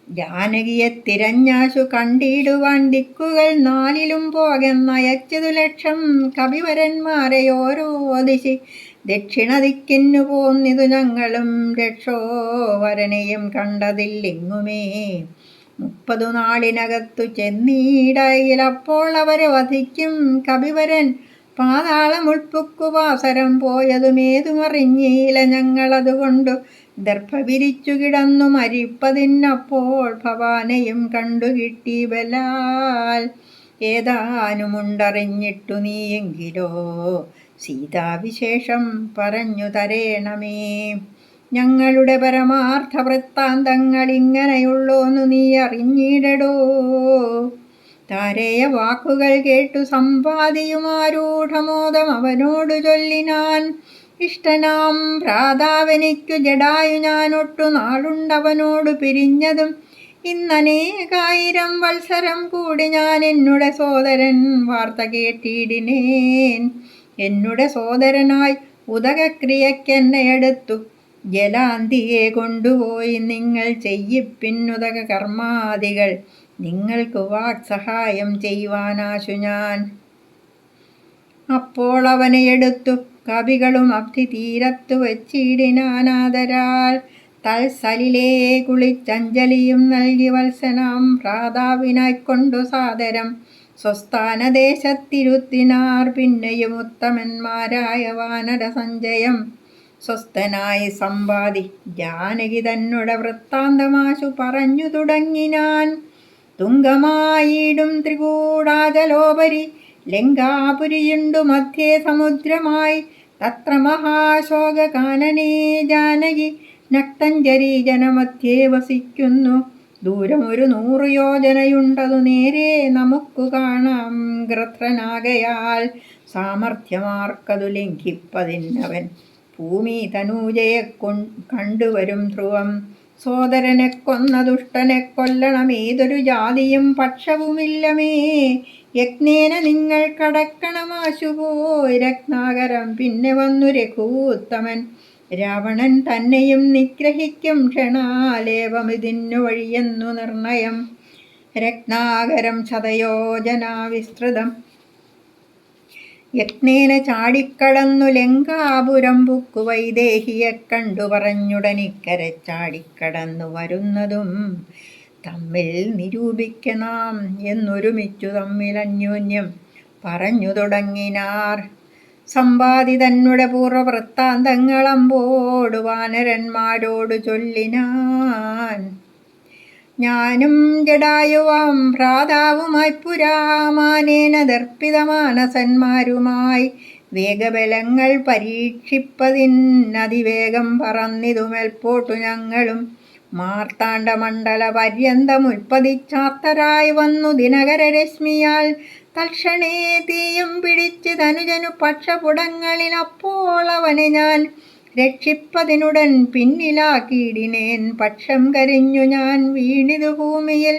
ജാനകിയെ തിരഞ്ഞാശു കണ്ടിടുവാൻ ദിക്കുകൾ നാലിലും പോകെന്നയച്ചതു ലക്ഷം കവിവരന്മാരെ ഓരോ ദിശി. ദക്ഷിണ ദിക്കിന്നു പോന്നിതു ഞങ്ങളും രക്ഷോവരനെയും കണ്ടതില്ലെങ്ങുമേ. 30 നാളിനകത്തു ചെന്നീടയിലപ്പോൾ അവരെ വധിക്കും കവിവരൻ. പാതാളമുൾപ്പുക്കുവാസരം പോയതുമേതുമറിഞ്ഞീല ഞങ്ങളതുകൊണ്ടു ദർഭ വിരിച്ചു കിടന്നു മരിപ്പതിനപ്പോൾ ഭവാനെയും കണ്ടുകിട്ടി ബലാൽ. ഏതാനുമുണ്ടറിഞ്ഞിട്ടു നീയെങ്കിലോ സീതാവിശേഷം പറഞ്ഞു തരേണമേ. ഞങ്ങളുടെ പരമാർത്ഥ വൃത്താന്തങ്ങൾ ഇങ്ങനെയുള്ളോന്നു നീ അറിഞ്ഞിടടോ. താരേയ വാക്കുകൾ കേട്ടു സമ്പാദിയുമാരൂഢമോദം അവനോടു ചൊല്ലിനാൻ. ഇഷ്ടനാം ഭ്രാതാവനിക്കു ജടായു ഞാനൊട്ടു നാളുണ്ടവനോടു പിരിഞ്ഞതും. ഇന്നനേകായിരം വത്സരം കൂടി ഞാൻ എന്നുടെ സോദരൻ വാർത്ത കേട്ടിടിനേൻ. എന്നുടെ സോദരനായി ഉദകക്രിയക്കെന്നെ എടുത്തു ജലാന്തിയെ കൊണ്ടുപോയി നിങ്ങൾ ചെയ്യിപ്പിന്നുതക കർമാദികൾ. നിങ്ങൾക്ക് വാക്സഹായം ചെയ്യുവാനാശു ഞാൻ. അപ്പോൾ അവനെ എടുത്തു കവികളും അബ്ധി തീരത്തു വച്ചിടിനാനാദരാൽ. തൽസലിലേ കുളിച്ചഞ്ജലിയും നൽകി വത്സനാം ഭ്രാതാവിനായിക്കൊണ്ടു സാദരം സ്വസ്ഥാനദേശത്തിരുത്തിനാർ. പിന്നെയും ഉത്തമന്മാരായ വാനര സഞ്ജയം സ്വസ്ഥനായി സമ്പാദി ജാനകി തന്നുടെ വൃത്താന്തമാശു പറഞ്ഞു തുടങ്ങിനാൻ. തുംഗമായിടും ത്രികൂടാചലോപരി ലങ്കാപുരിയുണ്ടു മധ്യേ സമുദ്രമായി. തത്ര മഹാശോകകാനനേ ജാനകി നക്തഞ്ജരി ജനമധ്യേ വസിക്കുന്നു. ദൂരം 100 യോജനയുണ്ടതു നേരെ നമുക്കു കാണാം. ഗൃധ്രനാകയാൽ സാമർഥ്യമാർക്കതു ലംഘിപ്പതിന്നവൻ. ഭൂമി തനൂജയെ കണ്ടുവരും ധ്രുവം. സോദരനെ കൊന്ന ദുഷ്ടനെ കൊല്ലണം. ഏതൊരു ജാതിയും പക്ഷവുമില്ലമേ. യജ്ഞേന നിങ്ങൾ കടക്കണമാശുപോയി രത്നാകരം. പിന്നെ വന്നു രഘൂത്തമൻ. രാവണൻ തന്നെയും നിഗ്രഹിക്കും ക്ഷണാലേവമിതിന്നു വഴിയെന്നു നിർണയം. രത്നാകരം ശതയോജനാ വിസ്തൃതം. യജ്ഞേന ചാടിക്കടന്നു ലങ്കാപുരം പുക്കു. വൈദേഹിയെ കണ്ടു പറഞ്ഞുടനിക്കരെ ചാടിക്കടന്നു വരുന്നതും തമ്മിൽ നിരൂപിക്കണം എന്നൊരുമിച്ചു തമ്മിൽ അന്യോന്യം പറഞ്ഞു തുടങ്ങിനാർ. സമ്പാതി തന്നുടെ പൂർവവൃത്താന്തങ്ങളമ്പോടു വാനരന്മാരോടു ചൊല്ലിനാൻ. ഞാനും ജടായുവാം ഭ്രാതാവുമായി പുരാമാനേന ദർപ്പിതമാനസന്മാരുമായി വേഗബലങ്ങൾ പരീക്ഷിപ്പതിനതിവേഗം പറന്നിതു മേൽപോട്ടു ഞങ്ങളും. മാർത്താണ്ഡമണ്ഡല പര്യന്തമുൽപ്പതിച്ചാർത്തരായി വന്നു ദിനകരരശ്മിയാൽ. തൽക്ഷണേ തീയും പിടിച്ച് തനുജനു പക്ഷപുടങ്ങളിൽ. അപ്പോൾ അവനെ ഞാൻ രക്ഷിപ്പതിനുടൻ പിന്നിലാക്കിയിടിനേൻ. പക്ഷം കരിഞ്ഞു ഞാൻ വീണിതു ഭൂമിയിൽ.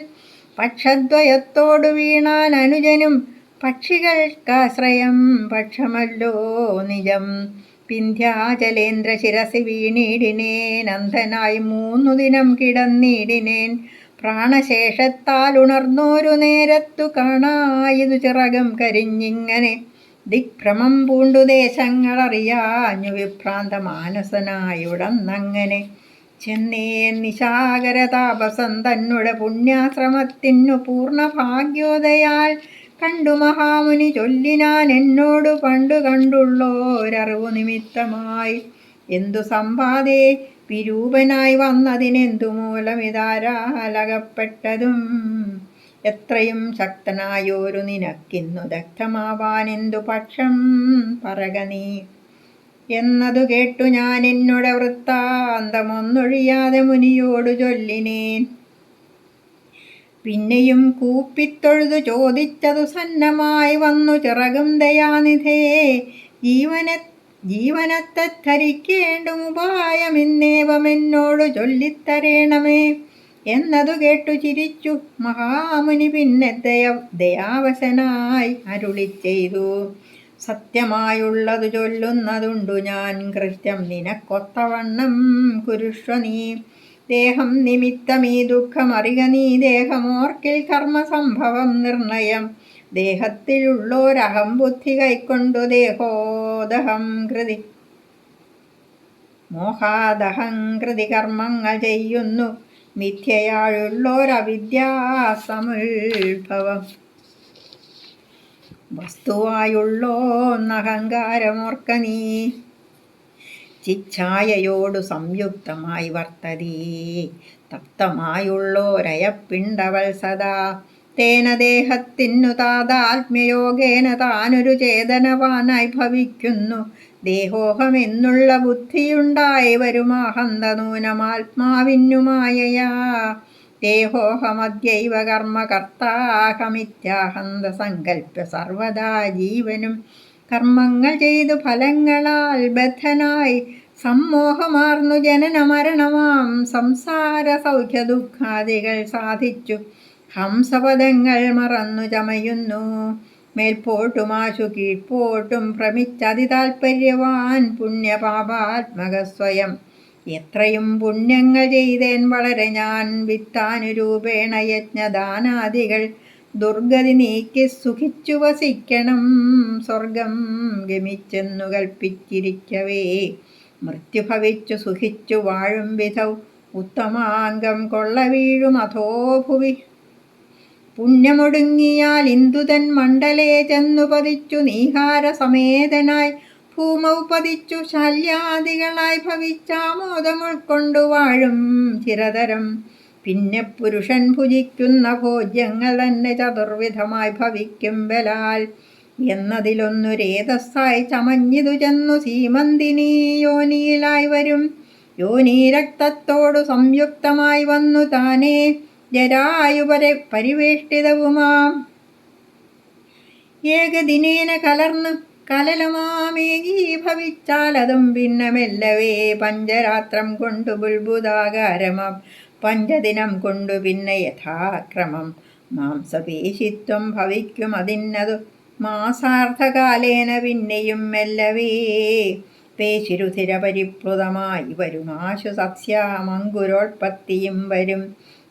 പക്ഷദ്വയത്തോടു വീണാൻ അനുജനും. പക്ഷികൾക്കാശ്രയം പക്ഷമല്ലോ നിജം. വിന്ധ്യാചലേന്ദ്ര ശിരസി വീണിടിനേൻ. അന്ധനായി 3 ദിനം കിടന്നിടിനേൻ. പ്രാണശേഷത്താൽ ഉണർന്നോരു നേരത്തു കാണായിതു ചിറകം കരിഞ്ഞിങ്ങനെ. ദിഗ്ഭ്രമം പൂണ്ടു ദേശങ്ങളറിയാഞ്ഞു വിഭ്രാന്ത മാനസനായുടന്നങ്ങനെ. ചെന്നേൻ നിശാകര താപസം തന്നുടെ പുണ്യാശ്രമത്തിനു പൂർണ്ണഭാഗ്യോദയാൽ. കണ്ടു മഹാമുനി ചൊല്ലിനാൻ എന്നോടു പണ്ടു കണ്ടുള്ളോരറിവു നിമിത്തമായി. എന്തു സമ്പാദേ വിരൂപനായി വന്നതിനെന്തു മൂലമിതാരാലകപ്പെട്ടതും. എത്രയും ശക്തനായോരു നിനക്കിന്നു ദഗ്ധമാവാനെന്തു പക്ഷം പറക നീ. എന്നതു കേട്ടു ഞാൻ എന്നുടെ വൃത്താന്തമൊന്നൊഴിയാതെ മുനിയോടു ചൊല്ലിനേൻ. പിന്നെയും കൂപ്പിത്തൊഴുതു ചോദിച്ചതു സന്നമായി വന്നു ചിറകും ദയാനിധേ. ജീവനത്തെ ധരിക്കേണ്ടും ഉപായമിന്നേവമെന്നോടു ചൊല്ലിത്തരേണമേ. എന്നതു കേട്ടു ചിരിച്ചു മഹാമുനി. പിന്നെ ദയാവശനായി അരുളി ചെയ്തു. സത്യമായുള്ളതു ചൊല്ലുന്നതുണ്ടു ഞാൻ. കൃത്യം നിനക്കൊത്തവണ്ണം കുരുഷ്വ നീ. ദേഹം നിമിത്തമീ ദുഃഖമറിക നീ. ദേഹമോർക്കിൽ കർമ്മസംഭവം നിർണയം. ദേഹത്തിലുള്ളോരഹം ബുദ്ധി കൈക്കൊണ്ടു ദേഹോദഹം കൃതി മോഹാദഹം കൃതി കർമ്മങ്ങൾ ചെയ്യുന്നു. മിഥ്യയായുള്ളോരവിദ്യാസമുത്ഭവം. വസ്തുവായുള്ളോന്നഹങ്കാരമോർക്ക നീ. ചിച്ഛായയോടു സംയുക്തമായി വർത്തതീ. തപ്തമായുള്ളോരയപ്പിണ്ടവൾ സദാ. തേന ദേഹത്തിനു താതാത്മ്യയോഗേന താനൊരു ചേതനവാനായി ഭവിക്കുന്നു. ദേഹോഹമെന്നുള്ള ബുദ്ധിയുണ്ടായി വരുമാഹന്ത നൂനമാത്മാവിന്നു മായയാ. ദേഹോഹമദ്യൈവ കർമ്മകർത്താഹമിത്യാഹന്ത സങ്കല്പ്യ സർവദാ ജീവനും. കർമ്മങ്ങൾ ചെയ്തു ഫലങ്ങളാൽ ബദ്ധനായി സമ്മോഹമാർന്നു ജനന മരണമാം സംസാര സൗഖ്യ ദുഃഖാദികൾ സാധിച്ചു. ഹംസപദങ്ങൾ മറന്നു ചമയുന്നു. മേൽപോട്ടുമാശു കീഴ്പോട്ടും ഭ്രമിച്ചതിതാൽപര്യവാൻ പുണ്യപാപാത്മക സ്വയം. എത്രയും പുണ്യങ്ങൾ ചെയ്തേൻ വളരെ ഞാൻ. വിത്താനുരൂപേണ യജ്ഞദാനാദികൾ. ദുർഗതി നീക്കി സുഖിച്ചു വസിക്കണം. സ്വർഗം ഗമിച്ചെന്നു കൽപ്പിച്ചിരിക്കവേ മൃത്യു ഭവിച്ചു സുഖിച്ചു വാഴും വിധൗ. ഉത്തമാംഗം കൊള്ള വീഴും അധോ ഭുവി. പുണ്യമൊടുങ്ങിയാൽ ഇന്ദുതൻ മണ്ഡലേ ചെന്നു പതിച്ചു. നീഹാര സമേതനായി ഭൂമൗ പതിച്ചു. ശല്യാദികളായി ഭവിച്ചാമോദം ഉൾക്കൊണ്ടു വാഴും ചിരതരം. പിന്നെ പുരുഷൻ ഭുജിക്കുന്ന ഭോജ്യങ്ങൾ തന്നെ ചതുർവിധമായി ഭവിക്കും ബലാൽ. എന്നതിലൊന്നു രേതസ്സായി ചമഞ്ഞിതു ചെന്നു സീമന്തിനീ യോനിയിലായി വരും. യോനീരക്തത്തോടു സംയുക്തമായി വന്നു താനേ ജരായുപരെ പരിവേഷ്ടിതവുമാം ഏകദിനേന കലർന്നു കലലമാമേകീഭവിച്ചാലതും ഭിന്നമെല്ലവേ പഞ്ചരാത്രം കൊണ്ടു ബുൽബുദാകാരമാം പഞ്ചദിനം കൊണ്ടു പിന്നെ യഥാക്രമം മാംസപേശിത്വം ഭവിക്കും അതിന്നതു മാസാർദ്ധകാലേന പിന്നെയും മെല്ലവേ പേശിരുധിര പരിപ്ലുതമായി വരുമാശു സസ്യാമങ്കുരോത്പത്തിയും വരും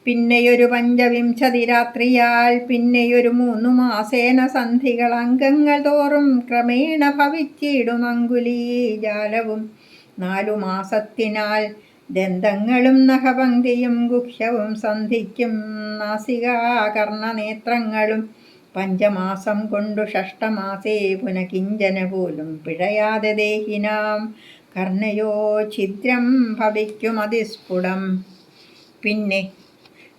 പിന്നെയൊരു പഞ്ചവിംശതി രാത്രിയാൽ പിന്നെയൊരു 3 മാസേന സന്ധികൾ അംഗങ്ങൾ തോറും ക്രമേണ ഭവിച്ചിടും അങ്കുലീജാലവും 4 മാസത്തിനാൽ ദന്തങ്ങളും നഖപങ്ക്തിയും ഗുഹ്യവും സന്ധിക്കും നാസികാകർണനേത്രങ്ങളും 5 മാസം കൊണ്ടു 6 മാസേ പുനഃകിഞ്ചന പോലും പിഴയാതെ ദേഹിനാം കർണയോ ഛിദ്രം ഭവിക്കും അതിസ്ഫുടം പിന്നെ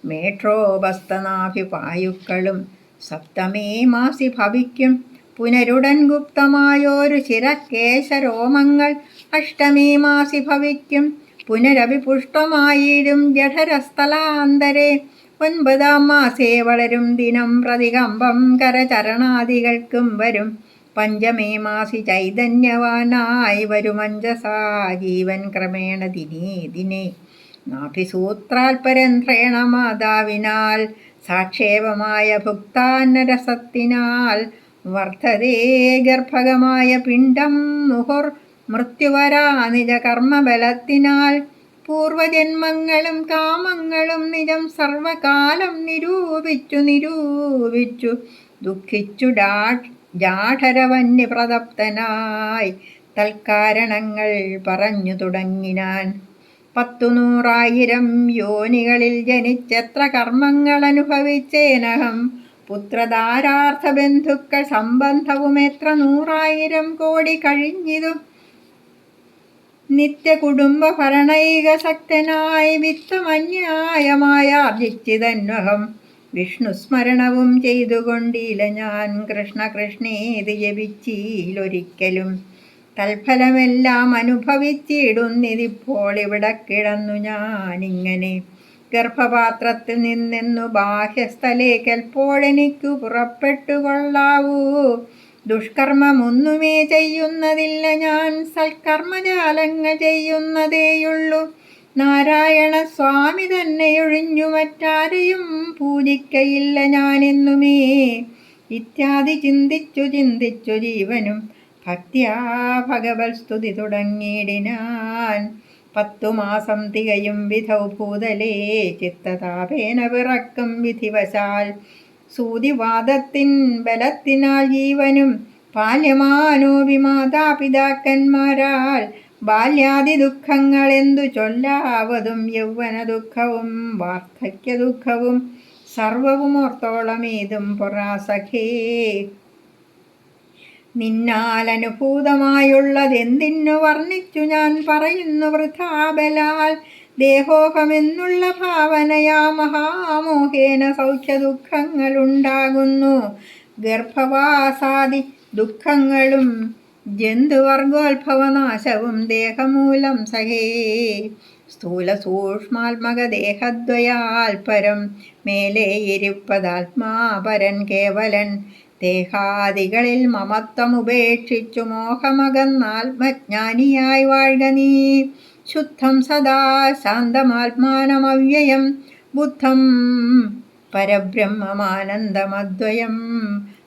മേട്രോപസ്തനാഭിപായുക്കളും 7 മാസി ഭവിക്കും പുനരുടൻ ഗുപ്തമായോരു ശിരക്കേശരോമങ്ങൾ 8 മാസി ഭവിക്കും പുനരഭിപുഷ്ടമായിടും ജഠരസ്ഥലാന്തരെ 9 മാസേ വളരും ദിനം പ്രതികമ്പം കരചരണാദികൾക്കും വരും 5 മാസി ചൈതന്യവാനായി വരുമഞ്ജസാ ജീവൻ ക്രമേണ ദിനേ ദിനേ നാഭിസൂത്രാൽപരന്ത്രേണ മാതാവിനാൽ സാക്ഷേപമായ ഭുക്താന്നരസത്തിനാൽ വർദ്ധതേ ഗർഭകമായ പിണ്ഡം മുഹുർ മൃത്യുവരാ നിജ കർമ്മബലത്തിനാൽ പൂർവജന്മങ്ങളും കാമങ്ങളും നിജം സർവകാലം നിരൂപിച്ചു ദുഃഖിച്ചു ജാഠരവന്യപ്രതപ്തനായി തൽക്കാരണങ്ങൾ പറഞ്ഞു തുടങ്ങിനാൻ 100,000 യോനികളിൽ ജനിച്ചെത്ര കർമ്മങ്ങൾ അനുഭവിച്ചേനഹം പുത്രധാരാർത്ഥ ബന്ധുക്കൾ സംബന്ധവും എത്ര 100,000 കോടി കഴിഞ്ഞിതു നിത്യകുടുംബ ഭരണൈകശക്തനായി വിത്തമന്യായമായ ആർജിച്ചിതന്വഹം വിഷ്ണുസ്മരണവും ചെയ്തുകൊണ്ടില്ല ഞാൻ കൃഷ്ണ കൃഷ്ണേതി ജപിച്ചീലൊരിക്കലും തൽഫലമെല്ലാം അനുഭവിച്ചിടുന്നിതിപ്പോൾ ഇവിടെ കിടന്നു ഞാനിങ്ങനെ ഗർഭപാത്രത്തിൽ നിന്നെന്നു ബാഹ്യസ്ഥലേക്കെപ്പോഴെനിക്കു പുറപ്പെട്ടുകൊള്ളാവൂ ദുഷ്കർമ്മമൊന്നുമേ ചെയ്യുന്നതില്ല ഞാൻ സൽക്കർമ്മജാലങ്ങൾ ചെയ്യുന്നതേയുള്ളൂ നാരായണ സ്വാമി തന്നെയൊഴിഞ്ഞു മറ്റാരെയും പൂജിക്കയില്ല ഞാനെന്നുമേ ഇത്യാദി ചിന്തിച്ചു ജീവനും ഭക്തിയാ ഭഗവത് സ്തുതി തുടങ്ങിയിടിനാൻ 10 മാസം തികയും വിധൗ ഭൂതലേ ചിത്തതാപേന പിറക്കും വിധിവശാൽ സൂതിവാദത്തിൻ ബലത്തിനാൽ ജീവനും പാല്യമാനോപി മാതാപിതാക്കന്മാരാൽ ബാല്യാദി ദുഃഖങ്ങളെന്തു ചൊല്ലാവതും യൗവന ദുഃഖവും വാർദ്ധക്യ ദുഃഖവും സർവവും ഓർത്തോളമേതും പൊറാസഖേ നിന്നാലനുഭൂതമായുള്ളതെന്തിനു വർണ്ണിച്ചു ഞാൻ പറയുന്നു വൃഥാബലാൽ ദേഹോഹമെന്നുള്ള ഭാവനയാ മഹാമോഹേന സൗഖ്യദുഃഖങ്ങളുണ്ടാകുന്നു ഗർഭവാസാദി ദുഃഖങ്ങളും ജന്തുവർഗോത്ഭവനാശവും ദേഹമൂലം സഹേ സ്ഥൂല സൂക്ഷ്മാത്മകദേഹദ്വയാൽ പരം മേലെ ഇരിപ്പതാത്മാപരൻ കേവലൻ ദേഹാദികളിൽ മമത്വമുപേക്ഷിച്ചു മോഹമകന്നാത്മജ്ഞാനിയായി വാഴ്ക നീ ശുദ്ധം സദാ ശാന്തമാത്മാനമവ്യയം ബുദ്ധം പരബ്രഹ്മമാനന്ദമദ്വയം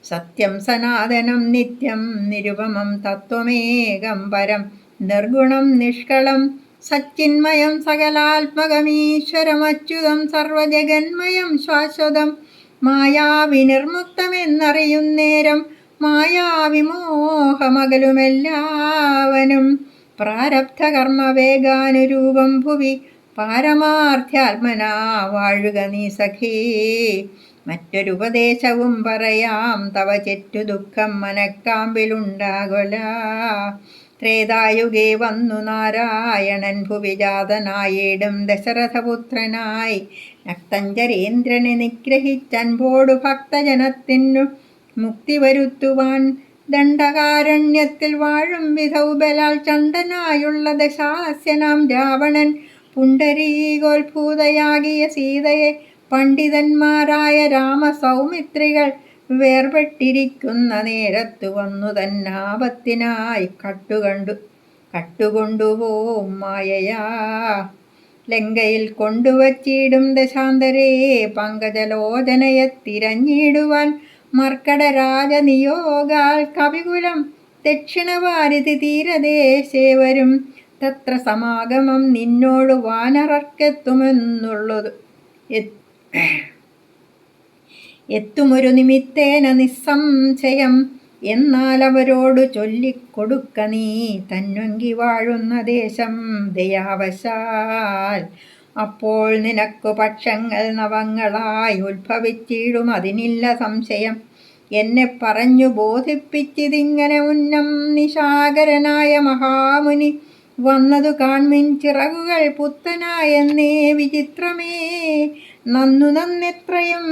സത്യം സനാതനം നിത്യം നിരുപമം തത്വമേകം പരം നിർഗുണം നിഷ്കളം സച്ചിന്മയം സകലാത്മകമീശ്വരമച്യുതം സർവജഗന്മയം ശാശ്വതം മായാവിനിർമുക്തമെന്നറിയുന്നേരം മായാവിമോഹമകലുമെല്ലാവനും പ്രാരബ്ധകർമ്മവേഗാനുരൂപം ഭുവി പാരമാർത്ഥ്യാത്മനാ വാഴുക നീ സഖേ മറ്റൊരുപദേശവും പറയാം തവ ചെറ്റു ദുഃഖം മനക്കാമ്പിലുണ്ടാകൊല ത്രേതായുഗേ വന്നു നാരായണൻ ഭുവിജാതനായിടും ദശരഥപുത്രനായി നക്തഞ്ചരേന്ദ്രനെ നിഗ്രഹിച്ചൻപോടു ഭക്തജനത്തിനു മുക്തി വരുത്തുവാൻ ദണ്ഡകാരണ്യത്തിൽ വാഴും വിധൗ ബലാൽ ചണ്ടനായുള്ള ദശാസ്യനാം രാവണൻ പുണ്ടരീകോത്ഭൂതയാകിയ സീതയെ പണ്ഡിതന്മാരായ രാമസൗമിത്രികൾ വേർപെട്ടിരിക്കുന്ന നേരത്തു വന്നു തന്നാപത്തിനായി കട്ടുകൊണ്ടുപോവും മായയാ ലങ്കയിൽ കൊണ്ടുവച്ചിടും ദശാന്തരേ പങ്കജലോചനയെ തിരഞ്ഞിടുവാൻ മർക്കടരാജനിയോഗാൽ കവികുലം ദക്ഷിണവാരിധി തീരദേശേ വരും തത്ര സമാഗമം നിന്നോട് വാനറർക്കെത്തുമെന്നുള്ളത് എത്തുമൊരു നിമിത്തേന നിസ്സംശയം. എന്നാൽ അവരോടു ചൊല്ലിക്കൊടുക്ക നീ തന്വങ്കി വാഴുന്ന ദേശം ദയാവശാൽ. അപ്പോൾ നിനക്കു പക്ഷങ്ങൾ നവങ്ങളായി ഉത്ഭവിച്ചിടും, അതിനില്ല സംശയം. എന്നെ പറഞ്ഞു ബോധിപ്പിച്ചിതിങ്ങനെ മുന്നം നിശാകരനായ മഹാമുനി വന്നതു കാൺമിൻ ചിറകുകൾ പുത്തനായെന്നേ വിചിത്രമേ നന്നെത്രയും.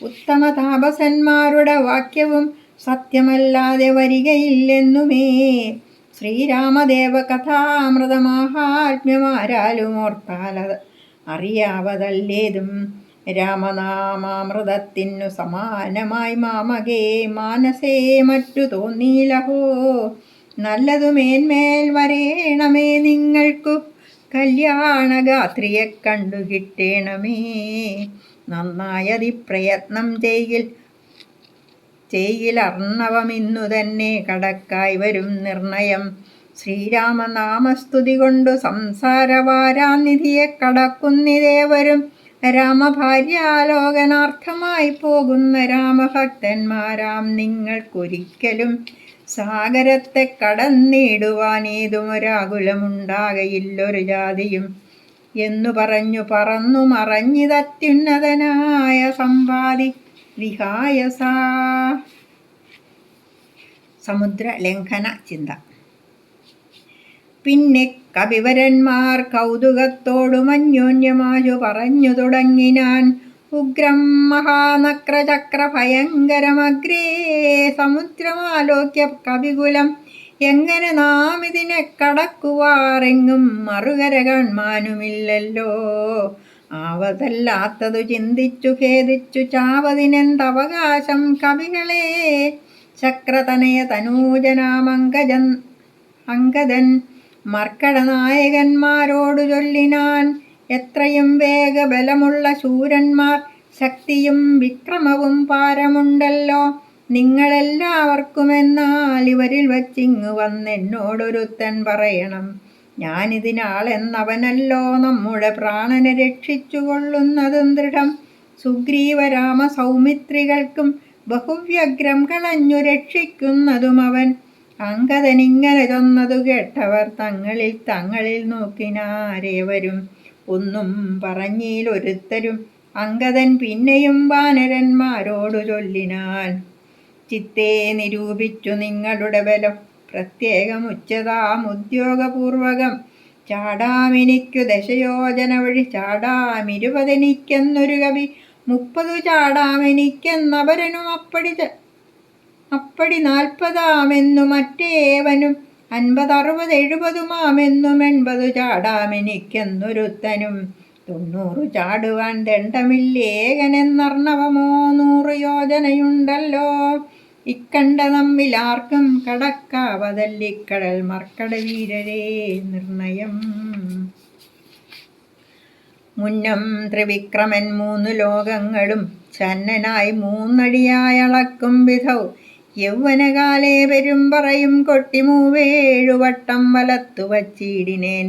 ഉത്തമ താപസന്മാരുടെ വാക്യവും സത്യമല്ലാതെ വരികയില്ലെന്നുമേ. ശ്രീരാമദേവ കഥാമൃതമാഹാത്മ്യമാരാലും ഓർത്താലത് അറിയാവതല്ലേതും. രാമനാമാമൃതത്തിനു സമാനമായി മാമകേ മാനസേ മറ്റു തോന്നിയിലഹോ. നല്ലതു മേന്മേൽ വരേണമേ നിങ്ങൾക്കു, കല്യാണഗാത്രിയെ കണ്ടു കിട്ടേണമേ. നന്നായതി പ്രയത്നം ചെയ്യിലർണവമിന്നു തന്നെ കടക്കായി വരും നിർണയം. ശ്രീരാമനാമസ്തുതി കൊണ്ടു സംസാരവാരാനിധിയെ കടക്കുന്നിതേവരും. രാമഭാര്യാലോകനാർത്ഥമായി പോകുന്ന രാമഭക്തന്മാരാം നിങ്ങൾക്കൊരിക്കലും സാഗരത്തെ കടന്നിടുവാൻ ഏതുമൊരാകുലമുണ്ടാകയില്ലൊരു ജാതിയും എന്നു പറന്നു മറഞ്ഞിതത്യുന്നതനായ സമ്പാദി വിഹായസ. സമുദ്രലംഘന ചിന്ത. പിന്നെ കവിവരന്മാർ കൗതുകത്തോടും അന്യോന്യമായു പറഞ്ഞു തുടങ്ങിനാൻ. ഉഗ്രം മഹാനക്രചക്ര ഭയങ്കരമഗ്രേ സമുദ്രമാലോക്യ കവികുലം. എങ്ങനെ നാം ഇതിനെ കടക്കുവാറെങ്ങും മറുകര കാൺമാനുമില്ലല്ലോ. ആവതല്ലാത്തതു ചിന്തിച്ചു ഖേദിച്ചു ചാവതിനെന്തവകാശം കവികളെ. ചക്രതനയ തനൂജനാമങ്കദൻ മർക്കടനായകന്മാരോടു ചൊല്ലിനാൻ. എത്രയും വേഗബലമുള്ള ശൂരന്മാർ, ശക്തിയും വിക്രമവും പാരമുണ്ടല്ലോ നിങ്ങളെല്ലാവർക്കുമെന്നാൽ ഇവരിൽ വച്ചിങ്ങു വന്നെന്നോടൊരുത്തൻ പറയണം. ഞാനിതിനാളെന്നവനല്ലോ നമ്മുടെ പ്രാണനെ രക്ഷിച്ചു കൊള്ളുന്നതും ദൃഢം. സുഗ്രീവരാമ സൗമിത്രികൾക്കും ബഹുവ്യഗ്രം കളഞ്ഞു രക്ഷിക്കുന്നതും അവൻ. അങ്കദനിങ്ങനെ ചൊന്നതു കേട്ടവർ തങ്ങളിൽ നോക്കിനാരേവരും ഒന്നും പറഞ്ഞിലൊരുത്തരും. അങ്കദൻ പിന്നെയും വാനരന്മാരോടു ചൊല്ലിനാൻ. ചിത്തേ നിരൂപിച്ചു നിങ്ങളുടെ ബലം പ്രത്യേകം ഉദ്യോഗപൂർവകം. ചാടാമെനിക്കു ദശയോജന വഴി, ചാടാം20എനിക്കെന്നൊരു കവി, 30 ചാടാമെനിക്കെന്നപരനും, അപ്പടി 40 മറ്റേവനും, 50 60 70 80 ചാടാമെനിക്കെന്നൊരുത്തനും. 90 ചാടുവാൻ ദണ്ഡമില്ലേകനെന്നർണവമോ 100 യോജനയുണ്ടല്ലോ. ഇക്കണ്ട നമ്മിലാർക്കും കടക്കാവതല്ലിക്കടൽ മർക്കടവീരരേ നിർണയം. മുന്നം ത്രിവിക്രമൻ 3 ലോകങ്ങളും ചന്നനായി 3 അടിയായളക്കും വിധൗ യൗവനകാലേ പെരും പറയും കൊട്ടി 7 വട്ടം വലത്തു വച്ചിടിനേൻ.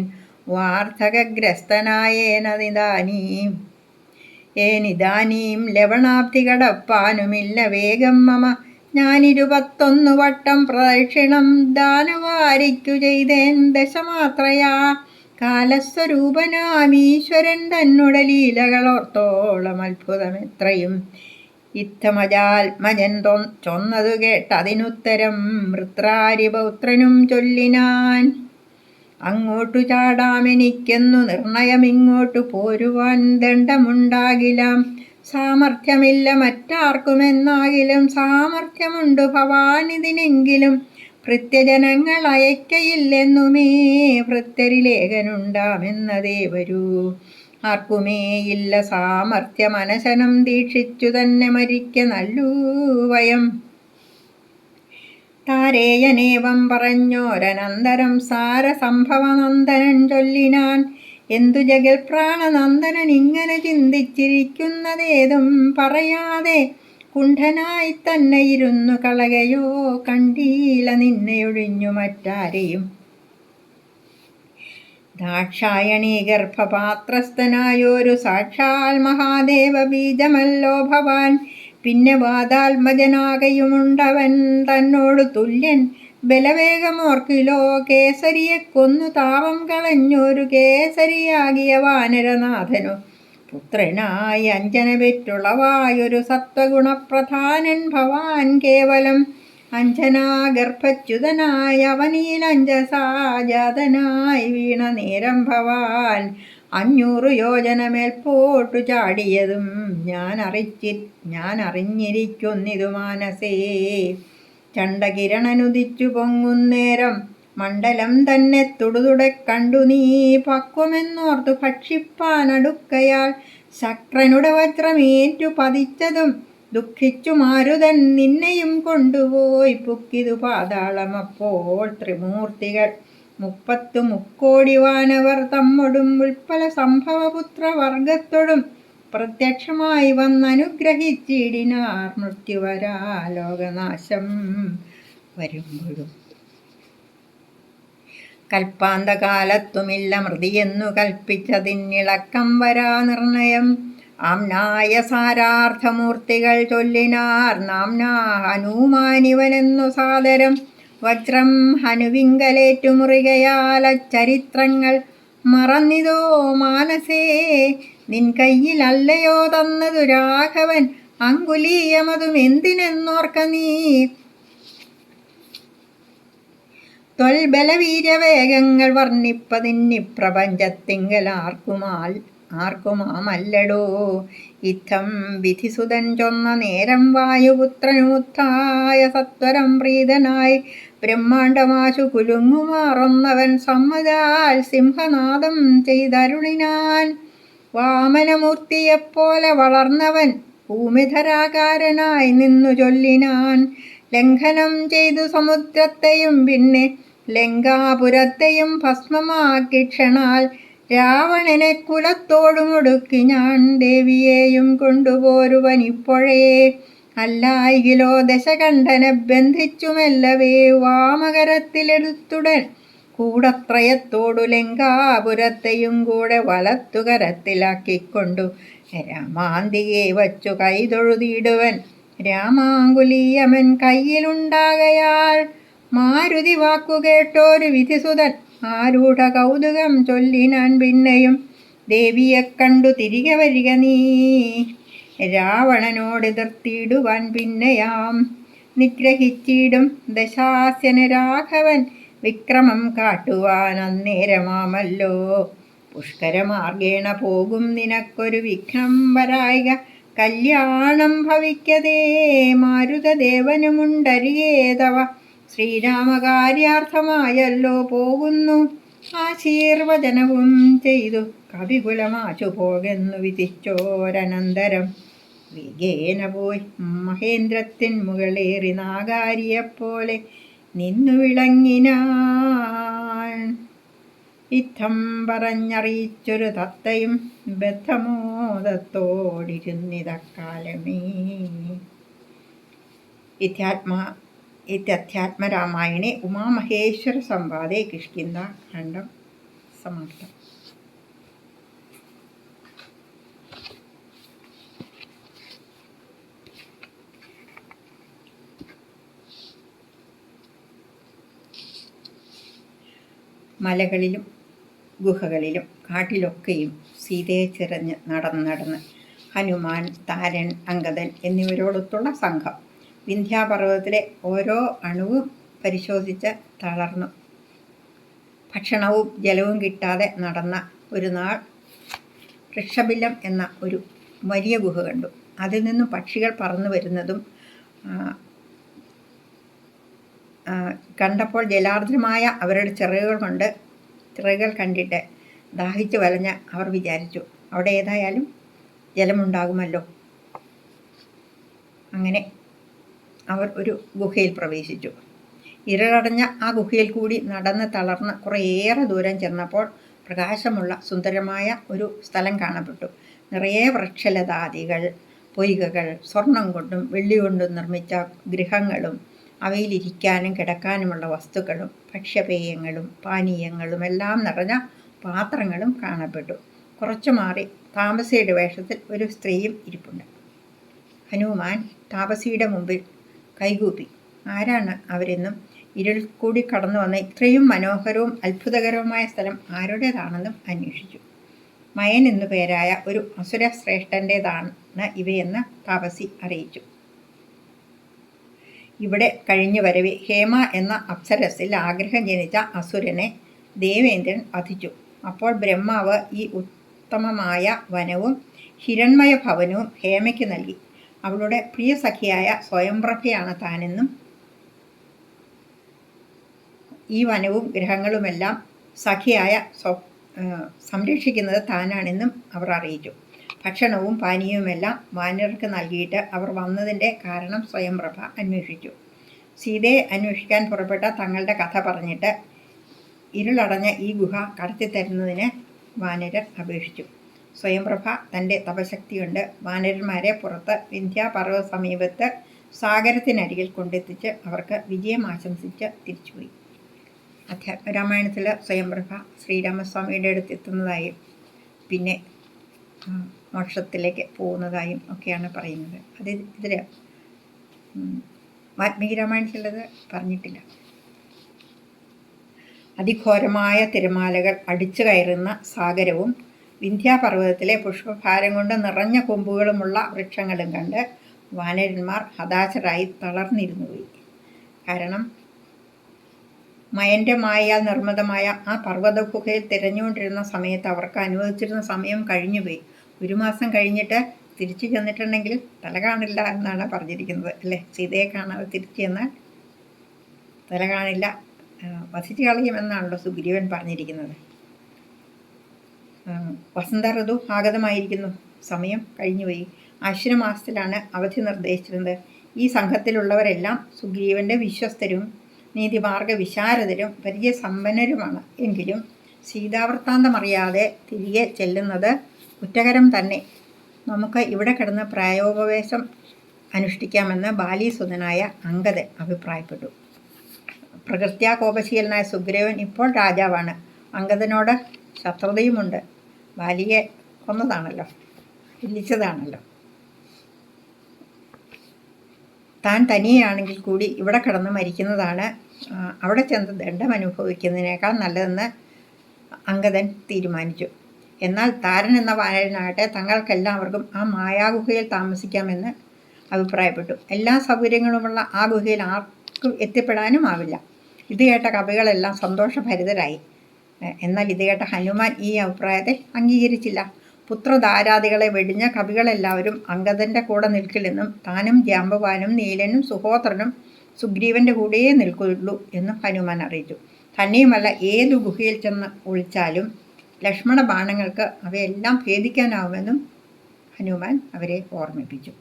വാർദ്ധകഗ്രസ്തനായേനിതാനീം ലവണാബ്ധി കടപ്പാനുമില്ല വേഗം മമ. ഞാൻ 21 വട്ടം പ്രദക്ഷിണം ദാനവാരിക്കു ചെയ്തേൻ ദശമാത്രയാ. കാലസ്വരൂപനാമീശ്വരൻ തന്നുടെ ലീലകളോർത്തോളം അത്ഭുതമെത്രയും. ഇത്തമജാത്മജൻ ചൊന്നതു കേട്ടതിനുത്തരം വൃത്രാരിപൗത്രനും ചൊല്ലിനാൻ. അങ്ങോട്ടു ചാടാമെനിക്കെന്നു നിർണയം, ഇങ്ങോട്ടു പോരുവാൻ ദണ്ഡമുണ്ടാകിലാം. സാമർഥ്യമില്ല മറ്റാർക്കുമെന്നാകിലും സാമർഥ്യമുണ്ടു ഭവാനിതിനെങ്കിലും ഭൃത്യജനങ്ങൾ അയക്കയില്ലെന്നുമേ ഭൃത്യരിലേഖനുണ്ടാമെന്നതേ വരൂ. ആർക്കുമേയില്ല സാമർഥ്യമനശനം ദീക്ഷിച്ചു തന്നെ മരിക്ക നല്ലൂ വയം. താരേയനേവം പറഞ്ഞോരനന്തരം സാരസംഭവനന്ദനൻ ചൊല്ലിനാൻ. എന്തു ജഗൽ പ്രാണനന്ദനൻ ഇങ്ങനെ ചിന്തിച്ചിരിക്കുന്നതേതും പറയാതെ കുണ്ഠനായി തന്നെ ഇരുന്നു കളകയോ കണ്ടീല നിന്നെയൊഴിഞ്ഞു മറ്റാരെയും. ദാക്ഷായണീ ഗർഭപാത്രസ്ഥനായൊരു സാക്ഷാൽ മഹാദേവ ബീജമല്ലോ ഭവാൻ. പിന്നെ വാതാത്മജനാകയുമുണ്ടവൻ തന്നോട് തുല്യൻ ബലവേഗമോർക്കിലോ. കേസരിയെ കൊന്നു താപം കളഞ്ഞൊരു കേസരിയാകിയ വാനരനാഥനു പുത്രനായി അഞ്ജന പെറ്റുളവായൊരു സത്വഗുണപ്രധാനൻ ഭവാൻ കേവലം. അഞ്ജനാഗർഭച്യുതനായി അവനീലഞ്ജസാജാതനായി വീണ നേരം ഭവാൻ 500 യോജന മേൽപോട്ടു ചാടിയതും ഞാൻ അറിഞ്ഞിരിക്കുന്നിതു മാനസേ. ചണ്ഡകിരണനുദിച്ചു പൊങ്ങുന്നേരം മണ്ഡലം തന്നെ തുടുതുടെ കണ്ടു നീ പക്വമെന്നോർത്തു ഭക്ഷിപ്പാനടുക്കയാൽ ശക്രനുടെ വജ്രമേറ്റു പതിച്ചതും ദുഃഖിച്ചു മാരുതൻ നിന്നെയും കൊണ്ടുപോയി പുക്കിതു പാതാളം. അപ്പോൾ ത്രിമൂർത്തികൾ 30 മുക്കോടി വാനവർ തമ്മൊടും ഉൽപ്പല സംഭവപുത്രവർഗത്തോടും പ്രത്യക്ഷമായി വന്നനുഗ്രഹിച്ചിടിനാർ. മൃത്യുവരാ ലോകനാശം വരുമ്പോഴും കൽപ്പാന്തകാലത്തുമില്ല മൃതിയെന്നു കൽപ്പിച്ചതിന്നിളക്കം വരാ നിർണയം. ആംനായ സാരാർത്ഥമൂർത്തികൾ ചൊല്ലിനാർ നാംനാ ഹനുമാനിവനെന്നു സാദരം. വജ്രം ഹനുവിങ്കലേറ്റു മുറികയാൽ അച്ചരിത്രങ്ങൾ മറന്നിതോ മാനസേ. നിൻ കയ്യിലല്ലയോ തന്നതു രാഘവൻ അങ്കുലീയമതും എന്തിനെന്നോർക്ക നീ. ത്വൽബലവീര്യവേഗങ്ങൾ വർണ്ണിപ്പതിന്നി പ്രപഞ്ചത്തിങ്കൽ ആർക്കുമാമല്ലടോ. ഇത്തം വിധിസുതൻ ചൊന്ന നേരം വായുപുത്രനുമുത്തായ സത്വരം പ്രീതനായി ബ്രഹ്മാണ്ടമാശു കുലുങ്ങുമാറൊന്നവൻ സമ്മതാൽ സിംഹനാദം ചെയ്തരുളിനാൻ. വാമനമൂർത്തിയെപ്പോലെ വളർന്നവൻ ഭൂമിധരാകാരനായി നിന്നു ചൊല്ലിനാൻ. ലംഘനം ചെയ്തു സമുദ്രത്തെയും പിന്നെ ലങ്കാപുരത്തെയും ഭസ്മമാക്കി ക്ഷണാൽ രാവണനെ കുലത്തോടുമൊടുക്കി ഞാൻ. ദേവിയെയും കൊണ്ടുപോരുവനിപ്പോഴേ അല്ലായികിലോ ദശകണ്ഠനെ ബന്ധിച്ചുമെല്ലവേ വാമകരത്തിലെടുത്തുടൻ കൂടത്രയത്തോടു ലങ്കാപുരത്തെയും കൂടെ വലത്തുകരത്തിലാക്കിക്കൊണ്ടു രാമാന്തികെ വച്ചു കൈതൊഴുതിയിടുവൻ. രാമാങ്കുലീയമൻ കയ്യിലുണ്ടാകയാൽ മാരുതി വാക്കുകേട്ടോരു വിധിസുതൻ ആരൂഢ കൗതുകം ചൊല്ലിനാൻ പിന്നെയും. ദേവിയെ കണ്ടു തിരികെ വരിക നീ രാവണനോടെതിർത്തിയിടുവാൻ പിന്നെയാം. നിഗ്രഹിച്ചിടും ദശാസ്യന് രാഘവൻ വിക്രമം കാട്ടുവാൻ അന്നേരമാമല്ലോ. പുഷ്കരമാർഗേണ പോകും നിനക്കൊരു വിഘ്നം വരായിക. കല്യാണം ഭവിക്കതേ മാരുതദേവനുമുണ്ടരികേ തവ. ശ്രീരാമകാര്യാർത്ഥമായല്ലോ പോകുന്നു. ആശീർവചനവും ചെയ്തു കവികുലമാശു പോകെന്നു വിധിച്ചോരനന്തരം വേഗേന പോയി മഹേന്ദ്രത്തിൻ മുകളേറി നാഗാരിയെപ്പോലെ നിന്നു വിളങ്ങിനാൻ. ഇത്തം പറഞ്ഞറിയിച്ചൊരു തത്തയും ബദ്ധമോദത്തോടിരുന്നിതക്കാലമേ. ഇത്യധ്യാത്മരാമായണേ ഉമാമഹേശ്വര സംവാദേ കിഷ്കിന്ധാഖണ്ഡം സമാപ്തം. മലകളിലും ഗുഹകളിലും കാട്ടിലൊക്കെയും സീതയെ തിരഞ്ഞ് നടന്ന് ഹനുമാൻ, താരൻ, അംഗദൻ എന്നിവരോടൊത്തുള്ള സംഘം വിന്ധ്യാപർവ്വതത്തിലെ ഓരോ അണുവും പരിശോധിച്ച് തളർന്നു. ഭക്ഷണവും ജലവും കിട്ടാതെ നടന്ന ഒരു നാൾ ഋഷഭിലം എന്ന ഒരു വലിയ ഗുഹ കണ്ടു. അതിൽ നിന്നും പക്ഷികൾ പറന്നു വരുന്നതും കണ്ടപ്പോൾ ജലാർദ്രമായ അവരുടെ ചിറകുകൾ കണ്ടിട്ട് ദാഹിച്ചു വലഞ്ഞ അവർ വിചാരിച്ചു, അവിടെ ഏതായാലും ജലമുണ്ടാകുമല്ലോ. അങ്ങനെ അവർ ഒരു ഗുഹയിൽ പ്രവേശിച്ചു. ഇരുളടഞ്ഞ ആ ഗുഹയിൽ കൂടി നടന്ന് തളർന്ന് കുറേയേറെ ദൂരം ചെന്നപ്പോൾ പ്രകാശമുള്ള സുന്ദരമായ ഒരു സ്ഥലം കാണപ്പെട്ടു. നിറയെ വൃക്ഷലതാദികൾ, പൊയ്കകൾ, സ്വർണം കൊണ്ടും വെള്ളി കൊണ്ടും നിർമ്മിച്ച ഗൃഹങ്ങളും അവയിലിരിക്കാനും കിടക്കാനുമുള്ള വസ്തുക്കളും ഭക്ഷ്യപേയങ്ങളും പാനീയങ്ങളും എല്ലാം നിറഞ്ഞ പാത്രങ്ങളും കാണപ്പെട്ടു. കുറച്ചു മാറി താമസിയുടെ വേഷത്തിൽ ഒരു സ്ത്രീയും ഇരിപ്പുണ്ട്. ഹനുമാൻ താപസിയുടെ മുമ്പിൽ കൈകൂപ്പി, ആരാണ് അവരെന്നും ഇരുൾ കൂടി കടന്നു വന്ന ഇത്രയും മനോഹരവും അത്ഭുതകരവുമായ സ്ഥലം ആരുടേതാണെന്നും അന്വേഷിച്ചു. മയൻ എന്നു പേരായ ഒരു അസുര ശ്രേഷ്ഠൻ്റേതാണ് ഇവയെന്ന് താപസി അറിയിച്ചു. ഇവിടെ കഴിഞ്ഞു വരവെ ഹേമ എന്ന അപ്സരസിൽ ആഗ്രഹം ജനിച്ച അസുരനെ ദേവേന്ദ്രൻ വധിച്ചു. അപ്പോൾ ബ്രഹ്മാവ് ഈ ഉത്തമമായ വനവും ഹിരൺമയ ഭവനവും ഹേമയ്ക്ക് നൽകി. അവളുടെ പ്രിയ സഖിയായ സ്വയംപ്രഭയാണ് താനെന്നും ഈ വനവും ഗ്രഹങ്ങളുമെല്ലാം സഖിയായ സംരക്ഷിക്കുന്നത് താനാണെന്നും അവർ അറിയിച്ചു. ഭക്ഷണവും പാനീയവുമെല്ലാം വാനരർക്ക് നൽകിയിട്ട് അവർ വന്നതിൻ്റെ കാരണം സ്വയംപ്രഭ അന്വേഷിച്ചു. സീതയെ അന്വേഷിക്കാൻ പുറപ്പെട്ട തങ്ങളുടെ കഥ പറഞ്ഞിട്ട് ഇരുളടഞ്ഞ ഈ ഗുഹ കടത്തിത്തരുന്നതിന് വാനരർ അപേക്ഷിച്ചു. സ്വയംപ്രഭ തൻ്റെ തപശക്തി കൊണ്ട് വാനരന്മാരെ പുറത്ത് വിന്ധ്യാപർവ്വത സമീപത്ത് സാഗരത്തിനരികിൽ കൊണ്ടെത്തിച്ച് അവർക്ക് വിജയം ആശംസിച്ച് തിരിച്ചുപോയി. രാമായണത്തിൽ സ്വയംപ്രഭ ശ്രീരാമസ്വാമിയുടെ അടുത്തെത്തുന്നതായും പിന്നെ മോക്ഷത്തിലേക്ക് പോകുന്നതായും ഒക്കെയാണ് പറയുന്നത്. അത് ഇതിൽ വാൽമീകി രാമായണത്തിലുള്ളത് പറഞ്ഞിട്ടില്ല. അതിഘോരമായ തിരമാലകൾ അടിച്ചു കയറുന്ന സാഗരവും വിന്ധ്യാപർവ്വതത്തിലെ പുഷ്പഭാരം കൊണ്ട് നിറഞ്ഞ കൊമ്പുകളുമുള്ള വൃക്ഷങ്ങളും കണ്ട് വാനരന്മാർ ഹതാശരായി തളർന്നിരുന്നുപോയി. കാരണം മയൻ്റെ മായയാൽ നിർമ്മിതമായ ആ പർവ്വത ഗുഹയിൽ തിരഞ്ഞുകൊണ്ടിരുന്ന സമയത്ത് അവർക്ക് അനുവദിച്ചിരുന്ന സമയം കഴിഞ്ഞുപോയി. 1 മാസം കഴിഞ്ഞിട്ട് തിരിച്ചു ചെന്നിട്ടുണ്ടെങ്കിൽ തല കാണില്ല എന്നാണ് പറഞ്ഞിരിക്കുന്നത്, അല്ലേ? സീതയെ കാണാതെ തിരിച്ചു ചെന്നാൽ തല കാണില്ല, വസിച്ചു കളയുമെന്നാണല്ലോ സുഗ്രീവൻ പറഞ്ഞിരിക്കുന്നത്. വസന്ത ഋതു ആഗതമായിരിക്കുന്നു, സമയം കഴിഞ്ഞുപോയി. ആശ്വിനമാസത്തിലാണ് അവധി നിർദ്ദേശിച്ചിരുന്നത്. ഈ സംഘത്തിലുള്ളവരെല്ലാം സുഗ്രീവൻ്റെ വിശ്വസ്തരും നീതിമാർഗ വിശാരദരും പരിചയസമ്പന്നരുമാണ്. എങ്കിലും സീതാവൃത്താന്തമറിയാതെ തിരികെ ചെല്ലുന്നത് കുറ്റകരം തന്നെ. നമുക്ക് ഇവിടെ കിടന്ന് പ്രായോപവേശം അനുഷ്ഠിക്കാമെന്ന് ബാലീസുതനായ അംഗദൻ അഭിപ്രായപ്പെട്ടു. പ്രകൃത്യാ കോപശീലനായ സുഗ്രീവൻ ഇപ്പോൾ രാജാവാണ്. അംഗദനോട് ശത്രുതയുമുണ്ട്. ബാലിയെ കൊന്നതാണല്ലോ, ഇല്ലിച്ചതാണല്ലോ. താൻ തനിയാണെങ്കിൽ കൂടി ഇവിടെ കിടന്ന് മരിക്കുന്നതാണ് അവിടെ ചെന്ന് ദണ്ഡം അനുഭവിക്കുന്നതിനേക്കാൾ നല്ലതെന്ന് അംഗദൻ തീരുമാനിച്ചു. എന്നാൽ താരൻ എന്ന വാനരനാകട്ടെ തങ്ങൾക്കെല്ലാവർക്കും ആ മായാഗുഹയിൽ താമസിക്കാമെന്ന് അഭിപ്രായപ്പെട്ടു. എല്ലാ സൗകര്യങ്ങളുമുള്ള ആ ഗുഹയിൽ ആർക്കും എത്തിപ്പെടാനും ആവില്ല. ഇത് കേട്ട കവികളെല്ലാം സന്തോഷഭരിതരായി. എന്നാൽ ഇത് കേട്ട ഹനുമാൻ ഈ അഭിപ്രായത്തെ അംഗീകരിച്ചില്ല. പുത്രധാരാദികളെ വെടിഞ്ഞ കവികളെല്ലാവരും അംഗദൻ്റെ കൂടെ നിൽക്കില്ലെന്നും താനും ജാമ്പവാനും നീലനും സുഹോത്രനും സുഗ്രീവൻ്റെ കൂടെയേ നിൽക്കുള്ളൂ എന്നും ഹനുമാൻ അറിയിച്ചു. തന്നെയുമല്ല, ഏതു ഗുഹയിൽ ചെന്ന് ഒളിച്ചാലും ലക്ഷ്മണ ബാണങ്ങൾക്ക് അവയെല്ലാം ഭേദിക്കാനാവുമെന്നും ഹനുമാൻ അവരെ ഓർമ്മിപ്പിച്ചു.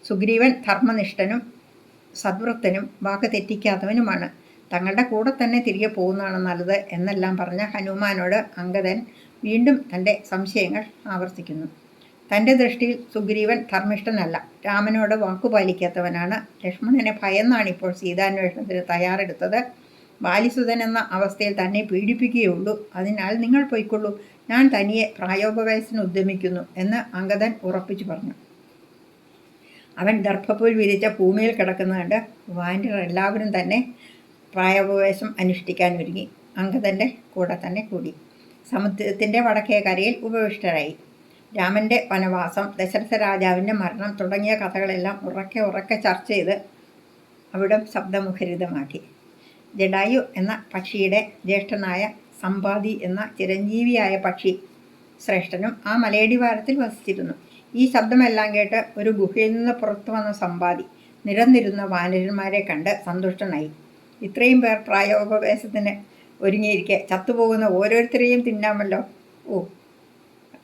സുഗ്രീവൻ ധർമ്മനിഷ്ഠനും സദ്വൃത്തനും വാക്ക് തെറ്റിക്കാത്തവനുമാണ്. തങ്ങളുടെ കൂടെ തന്നെ തിരികെ പോകുന്നതാണ് നല്ലത് എന്നെല്ലാം പറഞ്ഞ ഹനുമാനോട് അംഗദൻ വീണ്ടും തൻ്റെ സംശയങ്ങൾ ആവർത്തിക്കുന്നു. തൻ്റെ ദൃഷ്ടിയിൽ സുഗ്രീവൻ ധർമ്മിഷ്ഠനല്ല, രാമനോട് വാക്കുപാലിക്കാത്തവനാണ്. ലക്ഷ്മണനെ ഭയന്നാണിപ്പോൾ സീതാന്വേഷണത്തിന് തയ്യാറെടുത്തത്. ബാലിസുതൻ എന്ന അവസ്ഥയിൽ തന്നെ പീഡിപ്പിക്കുകയുള്ളൂ. അതിനാൽ നിങ്ങൾ പൊയ്ക്കൊള്ളൂ, ഞാൻ തനിയെ പ്രായോപവേശത്തിന് ഉദ്യമിക്കുന്നു എന്ന് അംഗദൻ ഉറപ്പിച്ചു പറഞ്ഞു. അവൻ ദർഭപ്പുൽ വിരിച്ച ഭൂമിയിൽ കിടക്കുന്നത് കണ്ട് വാനരർ എല്ലാവരും തന്നെ പ്രായോപവേശം അനുഷ്ഠിക്കാൻ ഒരുങ്ങി അംഗദൻ്റെ കൂടെ തന്നെ കൂടി. സമുദ്രത്തിൻ്റെ വടക്കേ കരയിൽ ഉപവിഷ്ടരായി. രാമൻ്റെ വനവാസം, ദശരഥ രാജാവിൻ്റെ മരണം തുടങ്ങിയ കഥകളെല്ലാം ഉറക്കെ ചർച്ച ചെയ്ത് അവിടം ശബ്ദമുഖരിതമാക്കി. ജഡായു എന്ന പക്ഷിയുടെ ജ്യേഷ്ഠനായ സമ്പാദി എന്ന ചിരഞ്ജീവിയായ പക്ഷി ശ്രേഷ്ഠനും ആ മലയടിവാരത്തിൽ വസിച്ചിരുന്നു. ഈ ശബ്ദമെല്ലാം കേട്ട് ഒരു ഗുഹയിൽ നിന്ന് പുറത്തു വന്ന സമ്പാദി നിരന്നിരുന്ന വാനരന്മാരെ കണ്ട് സന്തുഷ്ടനായി. ഇത്രയും പേർ പ്രായോപവേശത്തിന് ഒരുങ്ങിയിരിക്കെ ചത്തുപോകുന്ന ഓരോരുത്തരെയും തിന്നാമല്ലോ. ഓ!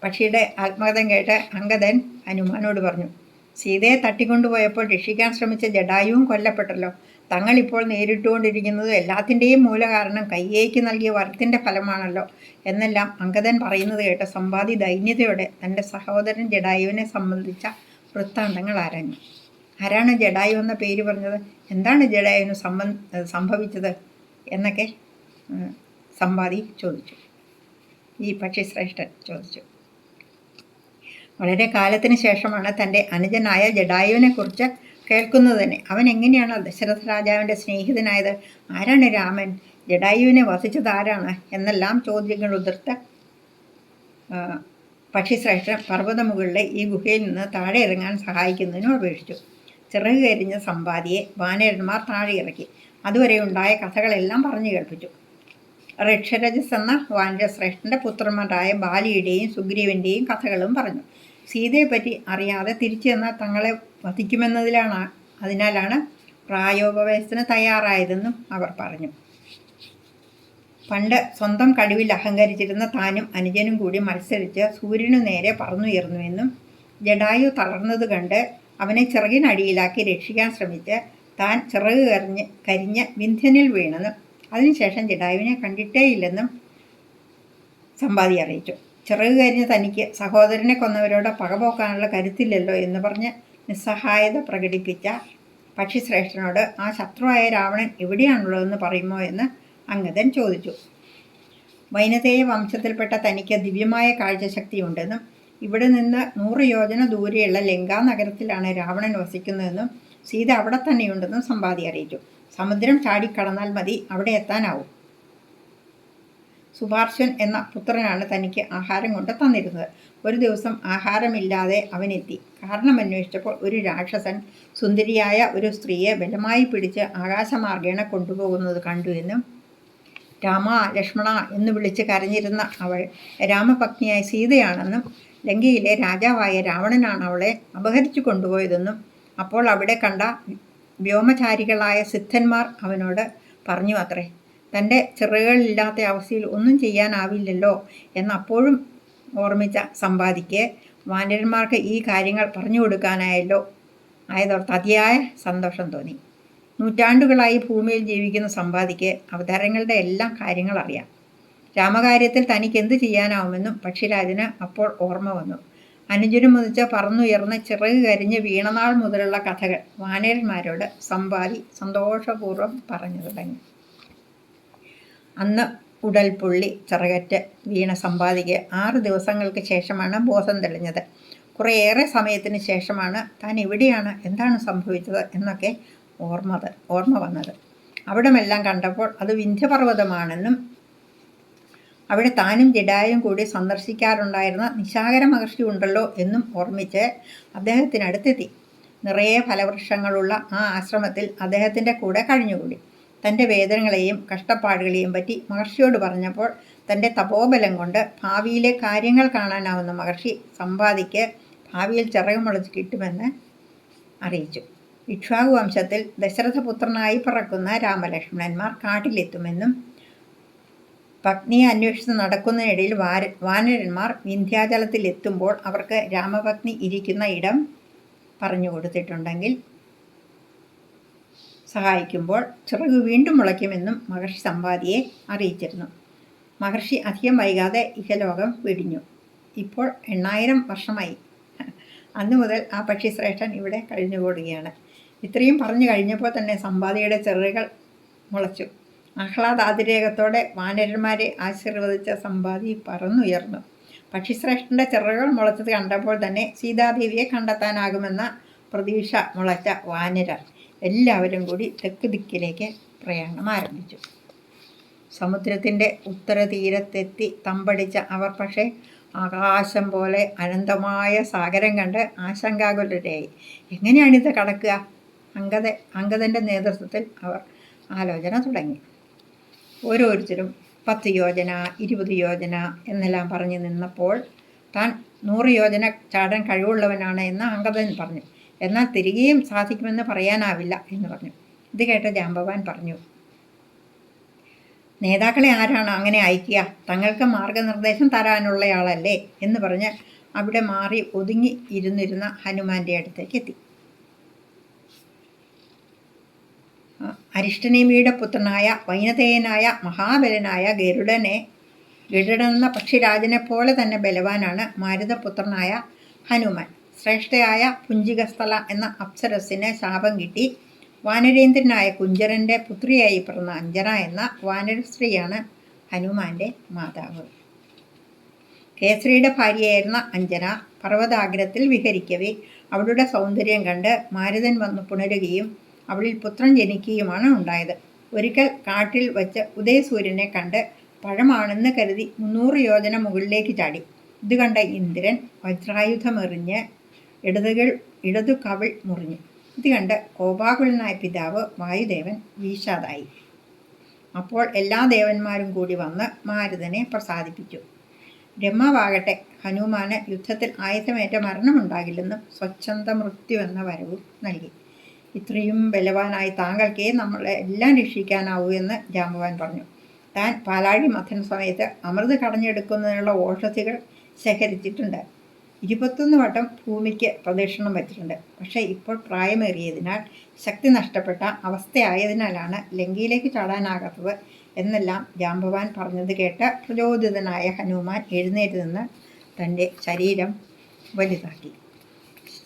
പക്ഷിയുടെ ആത്മകഥം കേട്ട് അംഗദൻ ഹനുമാനോട് പറഞ്ഞു, സീതയെ തട്ടിക്കൊണ്ടുപോയപ്പോൾ രക്ഷിക്കാൻ ശ്രമിച്ച ജടായുവും കൊല്ലപ്പെട്ടല്ലോ. തങ്ങളിപ്പോൾ നേരിട്ടുകൊണ്ടിരിക്കുന്നത് എല്ലാത്തിൻ്റെയും മൂലകാരണം കയ്യേക്ക് നൽകിയ വരത്തിൻ്റെ ഫലമാണല്ലോ എന്നെല്ലാം അംഗദൻ പറയുന്നത് കേട്ട് സമ്പാദി ദൈന്യതയോടെ തൻ്റെ സഹോദരൻ ജടായുവിനെ സംബന്ധിച്ച വൃത്താന്തങ്ങൾ ആരാഞ്ഞു. ആരാണ് ജടായു എന്ന പേര് പറഞ്ഞത്, എന്താണ് ജടായുവിന് സംഭവിച്ചത് എന്നൊക്കെ സമ്പാദി ചോദിച്ചു. ഈ പക്ഷിശ്രേഷ്ഠൻ ചോദിച്ചു. വളരെ കാലത്തിന് ശേഷമാണ് തൻ്റെ അനുജനായ ജടായുവിനെക്കുറിച്ച് കേൾക്കുന്നത് തന്നെ. അവൻ എങ്ങനെയാണ് ദശരഥ രാജാവിൻ്റെ സ്നേഹിതനായത്? ആരാണ് രാമൻ? ജടായുവിനെ വസിച്ചത് ആരാണ്? എന്നെല്ലാം ചോദ്യങ്ങൾ ഉതിർത്ത് പക്ഷിശ്രേഷ്ഠൻ പർവ്വതമുകളിലെ ഈ ഗുഹയിൽ നിന്ന് താഴെ ഇറങ്ങാൻ സഹായിക്കുന്നതിനും അപേക്ഷിച്ചു. ചിറക് കരിഞ്ഞ സമ്പാദിയെ വാനരന്മാർ താഴെ ഇറക്കി. അതുവരെ ഉണ്ടായ കഥകളെല്ലാം പറഞ്ഞു കേൾപ്പിച്ചു. ഋക്ഷരജസ് എന്ന വാനരശ്രേഷ്ഠൻ്റെ പുത്രന്മാരായ ബാലിയുടെയും സുഗ്രീവൻ്റെയും കഥകളും പറഞ്ഞു. സീതയെപ്പറ്റി അറിയാതെ തിരിച്ചു ചെന്നാൽ തങ്ങളെ അതിനാലാണ് പ്രായോപവേശത്തിന് തയ്യാറായതെന്നും അവർ പറഞ്ഞു. പണ്ട് സ്വന്തം കഴിവിൽ അഹങ്കരിച്ചിരുന്ന താനും അനുജനും കൂടി മത്സരിച്ച് സൂര്യനു നേരെ പറന്നുയർന്നുവെന്നും ജടായു തളർന്നത് കണ്ട് അവനെ ചിറകിനടിയിലാക്കി രക്ഷിക്കാൻ ശ്രമിച്ച് താൻ ചിറക് കരിഞ്ഞ് വിന്ധ്യനിൽ വീണെന്നും അതിനുശേഷം ജടായുവിനെ കണ്ടിട്ടേയില്ലെന്നും സമ്പാദി അറിയിച്ചു. ചിറക് കരിഞ്ഞ തനിക്ക് സഹോദരനെ കൊന്നവരോട് പകപോക്കാനുള്ള കരുത്തില്ലല്ലോ എന്ന് പറഞ്ഞ് നിസ്സഹായത പ്രകടിപ്പിച്ച പക്ഷിശ്രേഷ്ഠനോട് ആ ശത്രുവായ രാവണൻ എവിടെയാണുള്ളതെന്ന് പറയുമോ എന്ന് അംഗദൻ ചോദിച്ചു. വൈനതേയ വംശത്തിൽപ്പെട്ട തനിക്ക് ദിവ്യമായ കാഴ്ചശക്തിയുണ്ടെന്നും ഇവിടെ നിന്ന് 100 യോജന ദൂരെയുള്ള ലങ്കാ നഗരത്തിലാണ് രാവണൻ വസിക്കുന്നതെന്നും സീത അവിടെ തന്നെയുണ്ടെന്നും സമ്പാദി അറിയിച്ചു. സമുദ്രം ചാടിക്കടന്നാൽ മതി, അവിടെ എത്താനാവും. സുപാർശ്വൻ എന്ന പുത്രനാണ് തനിക്ക് ആഹാരം കൊണ്ട് തന്നിരുന്നത്. ഒരു ദിവസം ആഹാരമില്ലാതെ അവനെത്തി. കാരണമന്വേഷിച്ചപ്പോൾ ഒരു രാക്ഷസൻ സുന്ദരിയായ ഒരു സ്ത്രീയെ ബലമായി പിടിച്ച് ആകാശമാർഗേണ കൊണ്ടുപോകുന്നത് കണ്ടുവെന്നും രാമ ലക്ഷ്മണ എന്ന് വിളിച്ച് കരഞ്ഞിരുന്ന അവൾ രാമപത്നിയായ സീതയാണെന്നും ലങ്കയിലെ രാജാവായ രാവണനാണ് അവളെ അപഹരിച്ചു കൊണ്ടുപോയതെന്നും അപ്പോൾ അവിടെ കണ്ട വ്യോമചാരികളായ സിദ്ധന്മാർ അവനോട് പറഞ്ഞു അത്രേ. തൻ്റെ ചിറകുകളില്ലാത്ത അവസ്ഥയിൽ ഒന്നും ചെയ്യാനാവില്ലല്ലോ എന്നപ്പോഴും ഓർമ്മിച്ച സമ്പാദിക്ക് വാനരന്മാർക്ക് ഈ കാര്യങ്ങൾ പറഞ്ഞു കൊടുക്കാനായല്ലോ ആയതോർത്ത് അതിയായ സന്തോഷം തോന്നി. നൂറ്റാണ്ടുകളായി ഭൂമിയിൽ ജീവിക്കുന്ന സമ്പാദിക്ക് അവതാരങ്ങളുടെ എല്ലാ കാര്യങ്ങൾ അറിയാം. രാമകാര്യത്തിൽ തനിക്ക് എന്ത് ചെയ്യാനാവുമെന്നും പക്ഷിരാജന് അപ്പോൾ ഓർമ്മ വന്നു. അനുജനും മുതിച്ച് പറന്നുയർന്ന ചിറക് കരിഞ്ഞ് വീണനാൾ മുതലുള്ള കഥകൾ വാനരന്മാരോട് സമ്പാദി സന്തോഷപൂർവ്വം പറഞ്ഞു തുടങ്ങി. അന്ന് ഉടൽപൊള്ളി ചിറകറ്റ് വീണ സമ്പാദിക്ക് 6 ദിവസങ്ങൾക്ക് ശേഷമാണ് ബോധം തെളിഞ്ഞത്. കുറേയേറെ സമയത്തിന് ശേഷമാണ് താൻ എവിടെയാണ്, എന്താണ് സംഭവിച്ചത് എന്നൊക്കെ ഓർമ്മ വന്നത്. അവിടമെല്ലാം കണ്ടപ്പോൾ അത് വിന്ധ്യപർവ്വതമാണെന്നും അവിടെ താനും ജടായും കൂടി സന്ദർശിക്കാറുണ്ടായിരുന്ന നിശാകര മഹർഷി ഉണ്ടല്ലോ എന്നും ഓർമ്മിച്ച് അദ്ദേഹത്തിനടുത്തെത്തി. നിറയെ ഫലവൃക്ഷങ്ങളുള്ള ആ ആശ്രമത്തിൽ അദ്ദേഹത്തിൻ്റെ കൂടെ കഴിഞ്ഞുകൂടി. തൻ്റെ വേദനകളെയും കഷ്ടപ്പാടുകളെയും പറ്റി മഹർഷിയോട് പറഞ്ഞപ്പോൾ തൻ്റെ തപോബലം കൊണ്ട് ഭാവിയിലെ കാര്യങ്ങൾ കാണാനാവുന്ന മഹർഷി സമ്പാദിക്ക് ഭാവിയിൽ ചിറക് മുളച്ച് കിട്ടുമെന്ന് അറിയിച്ചു. ഇക്ഷ്വാകു വംശത്തിൽ ദശരഥപുത്രനായി പിറക്കുന്ന രാമലക്ഷ്മണന്മാർ കാട്ടിലെത്തുമെന്നും പത്നിയെ അന്വേഷിച്ച് നടക്കുന്നതിനിടയിൽ വാനരന്മാർ വിന്ധ്യാചലത്തിലെത്തുമ്പോൾ അവർക്ക് രാമപത്നി ഇരിക്കുന്ന ഇടം പറഞ്ഞു കൊടുത്തിട്ടുണ്ടെങ്കിൽ സഹായിക്കുമ്പോൾ ചിറക് വീണ്ടും മുളയ്ക്കുമെന്നും മഹർഷി സമ്പാദിയെ അറിയിച്ചിരുന്നു. മഹർഷി അധികം വൈകാതെ ഇഹലോകം വെടിഞ്ഞു. ഇപ്പോൾ 8000 വർഷമായി. അന്നു മുതൽ ആ പക്ഷിശ്രേഷ്ഠൻ ഇവിടെ കഴിഞ്ഞുകൂടുകയാണ്. ഇത്രയും പറഞ്ഞു കഴിഞ്ഞപ്പോൾ തന്നെ സമ്പാദിയുടെ ചിറകുകൾ മുളച്ചു. ആഹ്ലാദാതിരേകത്തോടെ വാനരന്മാരെ ആശീർവദിച്ച സമ്പാദി പറന്നുയർന്നു. പക്ഷിശ്രേഷ്ഠൻ്റെ ചിറകുകൾ മുളച്ചത് കണ്ടപ്പോൾ തന്നെ സീതാദേവിയെ കണ്ടെത്താനാകുമെന്ന പ്രതീക്ഷ മുളച്ച വാനരർ എല്ലാവരും കൂടി തെക്ക് ദിക്കിലേക്ക് പ്രയാണം ആരംഭിച്ചു. സമുദ്രത്തിൻ്റെ ഉത്തരതീരത്തെത്തി തമ്പടിച്ച അവർ പക്ഷേ ആകാശം പോലെ അനന്തമായ സാഗരം കണ്ട് ആശങ്കാകുലരായി. എങ്ങനെയാണിത് കടക്കുക? അംഗദൻ്റെ നേതൃത്വത്തിൽ അവർ ആലോചന തുടങ്ങി. ഓരോരുത്തരും 10 യോജന 20 യോജന എന്നെല്ലാം പറഞ്ഞു നിന്നപ്പോൾ താൻ 100 യോജന ചാടാൻ കഴിവുള്ളവനാണ് എന്ന് അംഗദൻ പറഞ്ഞു. എന്നാൽ തിരികെയും സാധിക്കുമെന്ന് പറയാനാവില്ല എന്ന് പറഞ്ഞു. ഇത് കേട്ട ജാമ്പവാൻ പറഞ്ഞു, നേതാക്കളെ ആരാണ് അങ്ങനെ അയക്കുക? തങ്ങൾക്ക് മാർഗനിർദ്ദേശം തരാനുള്ളയാളല്ലേ എന്ന് പറഞ്ഞ് അവിടെ മാറി ഒതുങ്ങി ഇരുന്നിരുന്ന ഹനുമാന്റെ അടുത്തേക്ക് എത്തി. അരിഷ്ടനേമിയുടെ പുത്രനായ വൈനതേയനായ മഹാബലനായ ഗരുഡനെന്ന പക്ഷിരാജനെ പോലെ തന്നെ ബലവാനാണ് മാരുതപുത്രനായ ഹനുമാൻ. ശ്രേഷ്ഠയായ പുഞ്ചികസ്ഥല എന്ന അപ്സരസിന് ശാപം കിട്ടി വാനരേന്ദ്രനായ കുഞ്ചരൻ്റെ പുത്രിയായി പിറന്ന അഞ്ജന എന്ന വാനരസ്ത്രീയാണ് ഹനുമാന്റെ മാതാവ്. കേസരിയുടെ ഭാര്യയായിരുന്ന അഞ്ജന പർവ്വതാഗ്രത്തിൽ വിഹരിക്കവേ അവളുടെ സൗന്ദര്യം കണ്ട് മാരുതൻ വന്നു പുണരുകയും അവളിൽ പുത്രൻ ജനിക്കുകയുമാണ് ഉണ്ടായത്. ഒരിക്കൽ കാട്ടിൽ വച്ച് ഉദയസൂര്യനെ കണ്ട് പഴമാണെന്ന് കരുതി 300 യോജന മുകളിലേക്ക് ചാടി. ഇത് കണ്ട ഇന്ദ്രൻ വജ്രായുധമെറിഞ്ഞ് ഇടതു കവിൾ മുറിഞ്ഞു. ഇത് കണ്ട് കോപാകുലനായ പിതാവ് വായുദേവൻ വീശാതായി. അപ്പോൾ എല്ലാ ദേവന്മാരും കൂടി വന്ന് മാരുതനെ പ്രസാദിപ്പിച്ചു. ബ്രഹ്മാവാകട്ടെ ഹനുമാന് യുദ്ധത്തിൽ ആയുധമേറ്റ മരണമുണ്ടാകില്ലെന്നും സ്വച്ഛന്ത മൃത്യു എന്ന വരവും നൽകി. ഇത്രയും ബലവാനായി താങ്കൾക്കേ നമ്മളെ എല്ലാം രക്ഷിക്കാനാവൂ എന്ന് ജാമ്പവാൻ പറഞ്ഞു. താൻ പാലാഴി മഥന സമയത്ത് അമൃത് കടഞ്ഞെടുക്കുന്നതിനുള്ള ഓഷധികൾ ശേഖരിച്ചിട്ടുണ്ട്. 21 വട്ടം ഭൂമിക്ക് പ്രദക്ഷിണം വച്ചിട്ടുണ്ട്. പക്ഷേ ഇപ്പോൾ പ്രായമേറിയതിനാൽ ശക്തി നഷ്ടപ്പെട്ട അവസ്ഥയായതിനാലാണ് ലങ്കയിലേക്ക് ചാടാനാകാത്തത് എന്നെല്ലാം ജാമ്പവാൻ പറഞ്ഞത് കേട്ട് പ്രചോദിതനായ ഹനുമാൻ എഴുന്നേറ്റ് നിന്ന് തൻ്റെ ശരീരം വലുതാക്കി.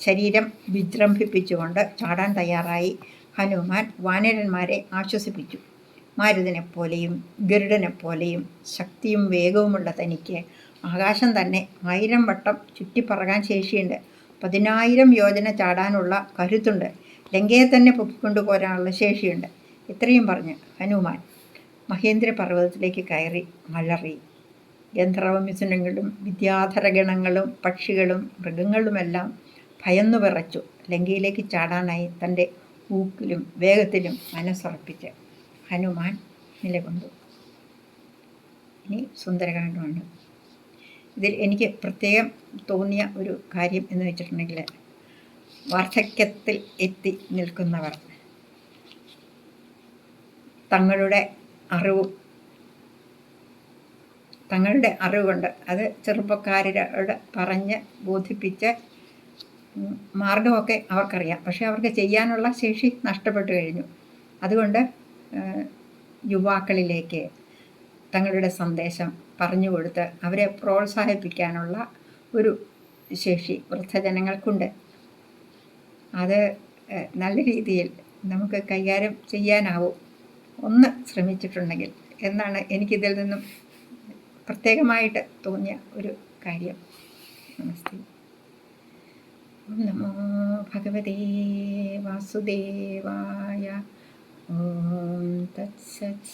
ശരീരം വിജൃംഭിപ്പിച്ചുകൊണ്ട് ചാടാൻ തയ്യാറായി ഹനുമാൻ വാനരന്മാരെ ആശ്വസിപ്പിച്ചു. മാരുതനെപ്പോലെയും ഗരുഡനെപ്പോലെയും ശക്തിയും വേഗവുമുള്ള തനിക്ക് ആകാശം തന്നെ 1000 വട്ടം ചുറ്റിപ്പറകാൻ ശേഷിയുണ്ട്. 10,000 യോജന ചാടാനുള്ള കരുത്തുണ്ട്. ലങ്കയെ തന്നെ പൊക്കിക്കൊണ്ടുപോരാനുള്ള ശേഷിയുണ്ട്. ഇത്രയും പറഞ്ഞ് ഹനുമാൻ മഹേന്ദ്ര പർവ്വതത്തിലേക്ക് കയറി അലറി. ഗന്ധർവമിഥുനങ്ങളും വിദ്യാധരഗണങ്ങളും പക്ഷികളും മൃഗങ്ങളുമെല്ലാം ഭയന്നു വിറച്ചു. ലങ്കയിലേക്ക് ചാടാനായി തൻ്റെ ഊക്കിലും വേഗത്തിലും മനസ്സുറപ്പിച്ച് ഹനുമാൻ നിലകൊണ്ടു. ഇനി സുന്ദരകാണ്ഡമുണ്ട്. ഇതിൽ എനിക്ക് പ്രത്യേകം തോന്നിയ ഒരു കാര്യം എന്ന് വെച്ചിട്ടുണ്ടെങ്കിൽ, വാർദ്ധക്യത്തിൽ എത്തി നിൽക്കുന്നവർ തങ്ങളുടെ അറിവ് കൊണ്ട് അത് ചെറുപ്പക്കാരോട് പറഞ്ഞ് ബോധിപ്പിച്ച് മാർഗമൊക്കെ അവർക്കറിയാം. പക്ഷേ അവർക്ക് ചെയ്യാനുള്ള ശേഷി നഷ്ടപ്പെട്ടു കഴിഞ്ഞു. അതുകൊണ്ട് യുവാക്കളിലേക്ക് തങ്ങളുടെ സന്ദേശം പറഞ്ഞു കൊടുത്ത് അവരെ പ്രോത്സാഹിപ്പിക്കാനുള്ള ഒരു ശേഷി വൃദ്ധജനങ്ങൾക്കുണ്ട്. അത് നല്ല രീതിയിൽ നമുക്ക് കൈകാര്യം ചെയ്യാനാവും ഒന്ന് ശ്രമിച്ചിട്ടുണ്ടെങ്കിൽ എന്നാണ് എനിക്കിതിൽ നിന്നും പ്രത്യേകമായിട്ട് തോന്നിയ ഒരു കാര്യം. നമസ്തേ. നമോ ഭഗവതേ വാസുദേവായ. ഓം തത്സത്.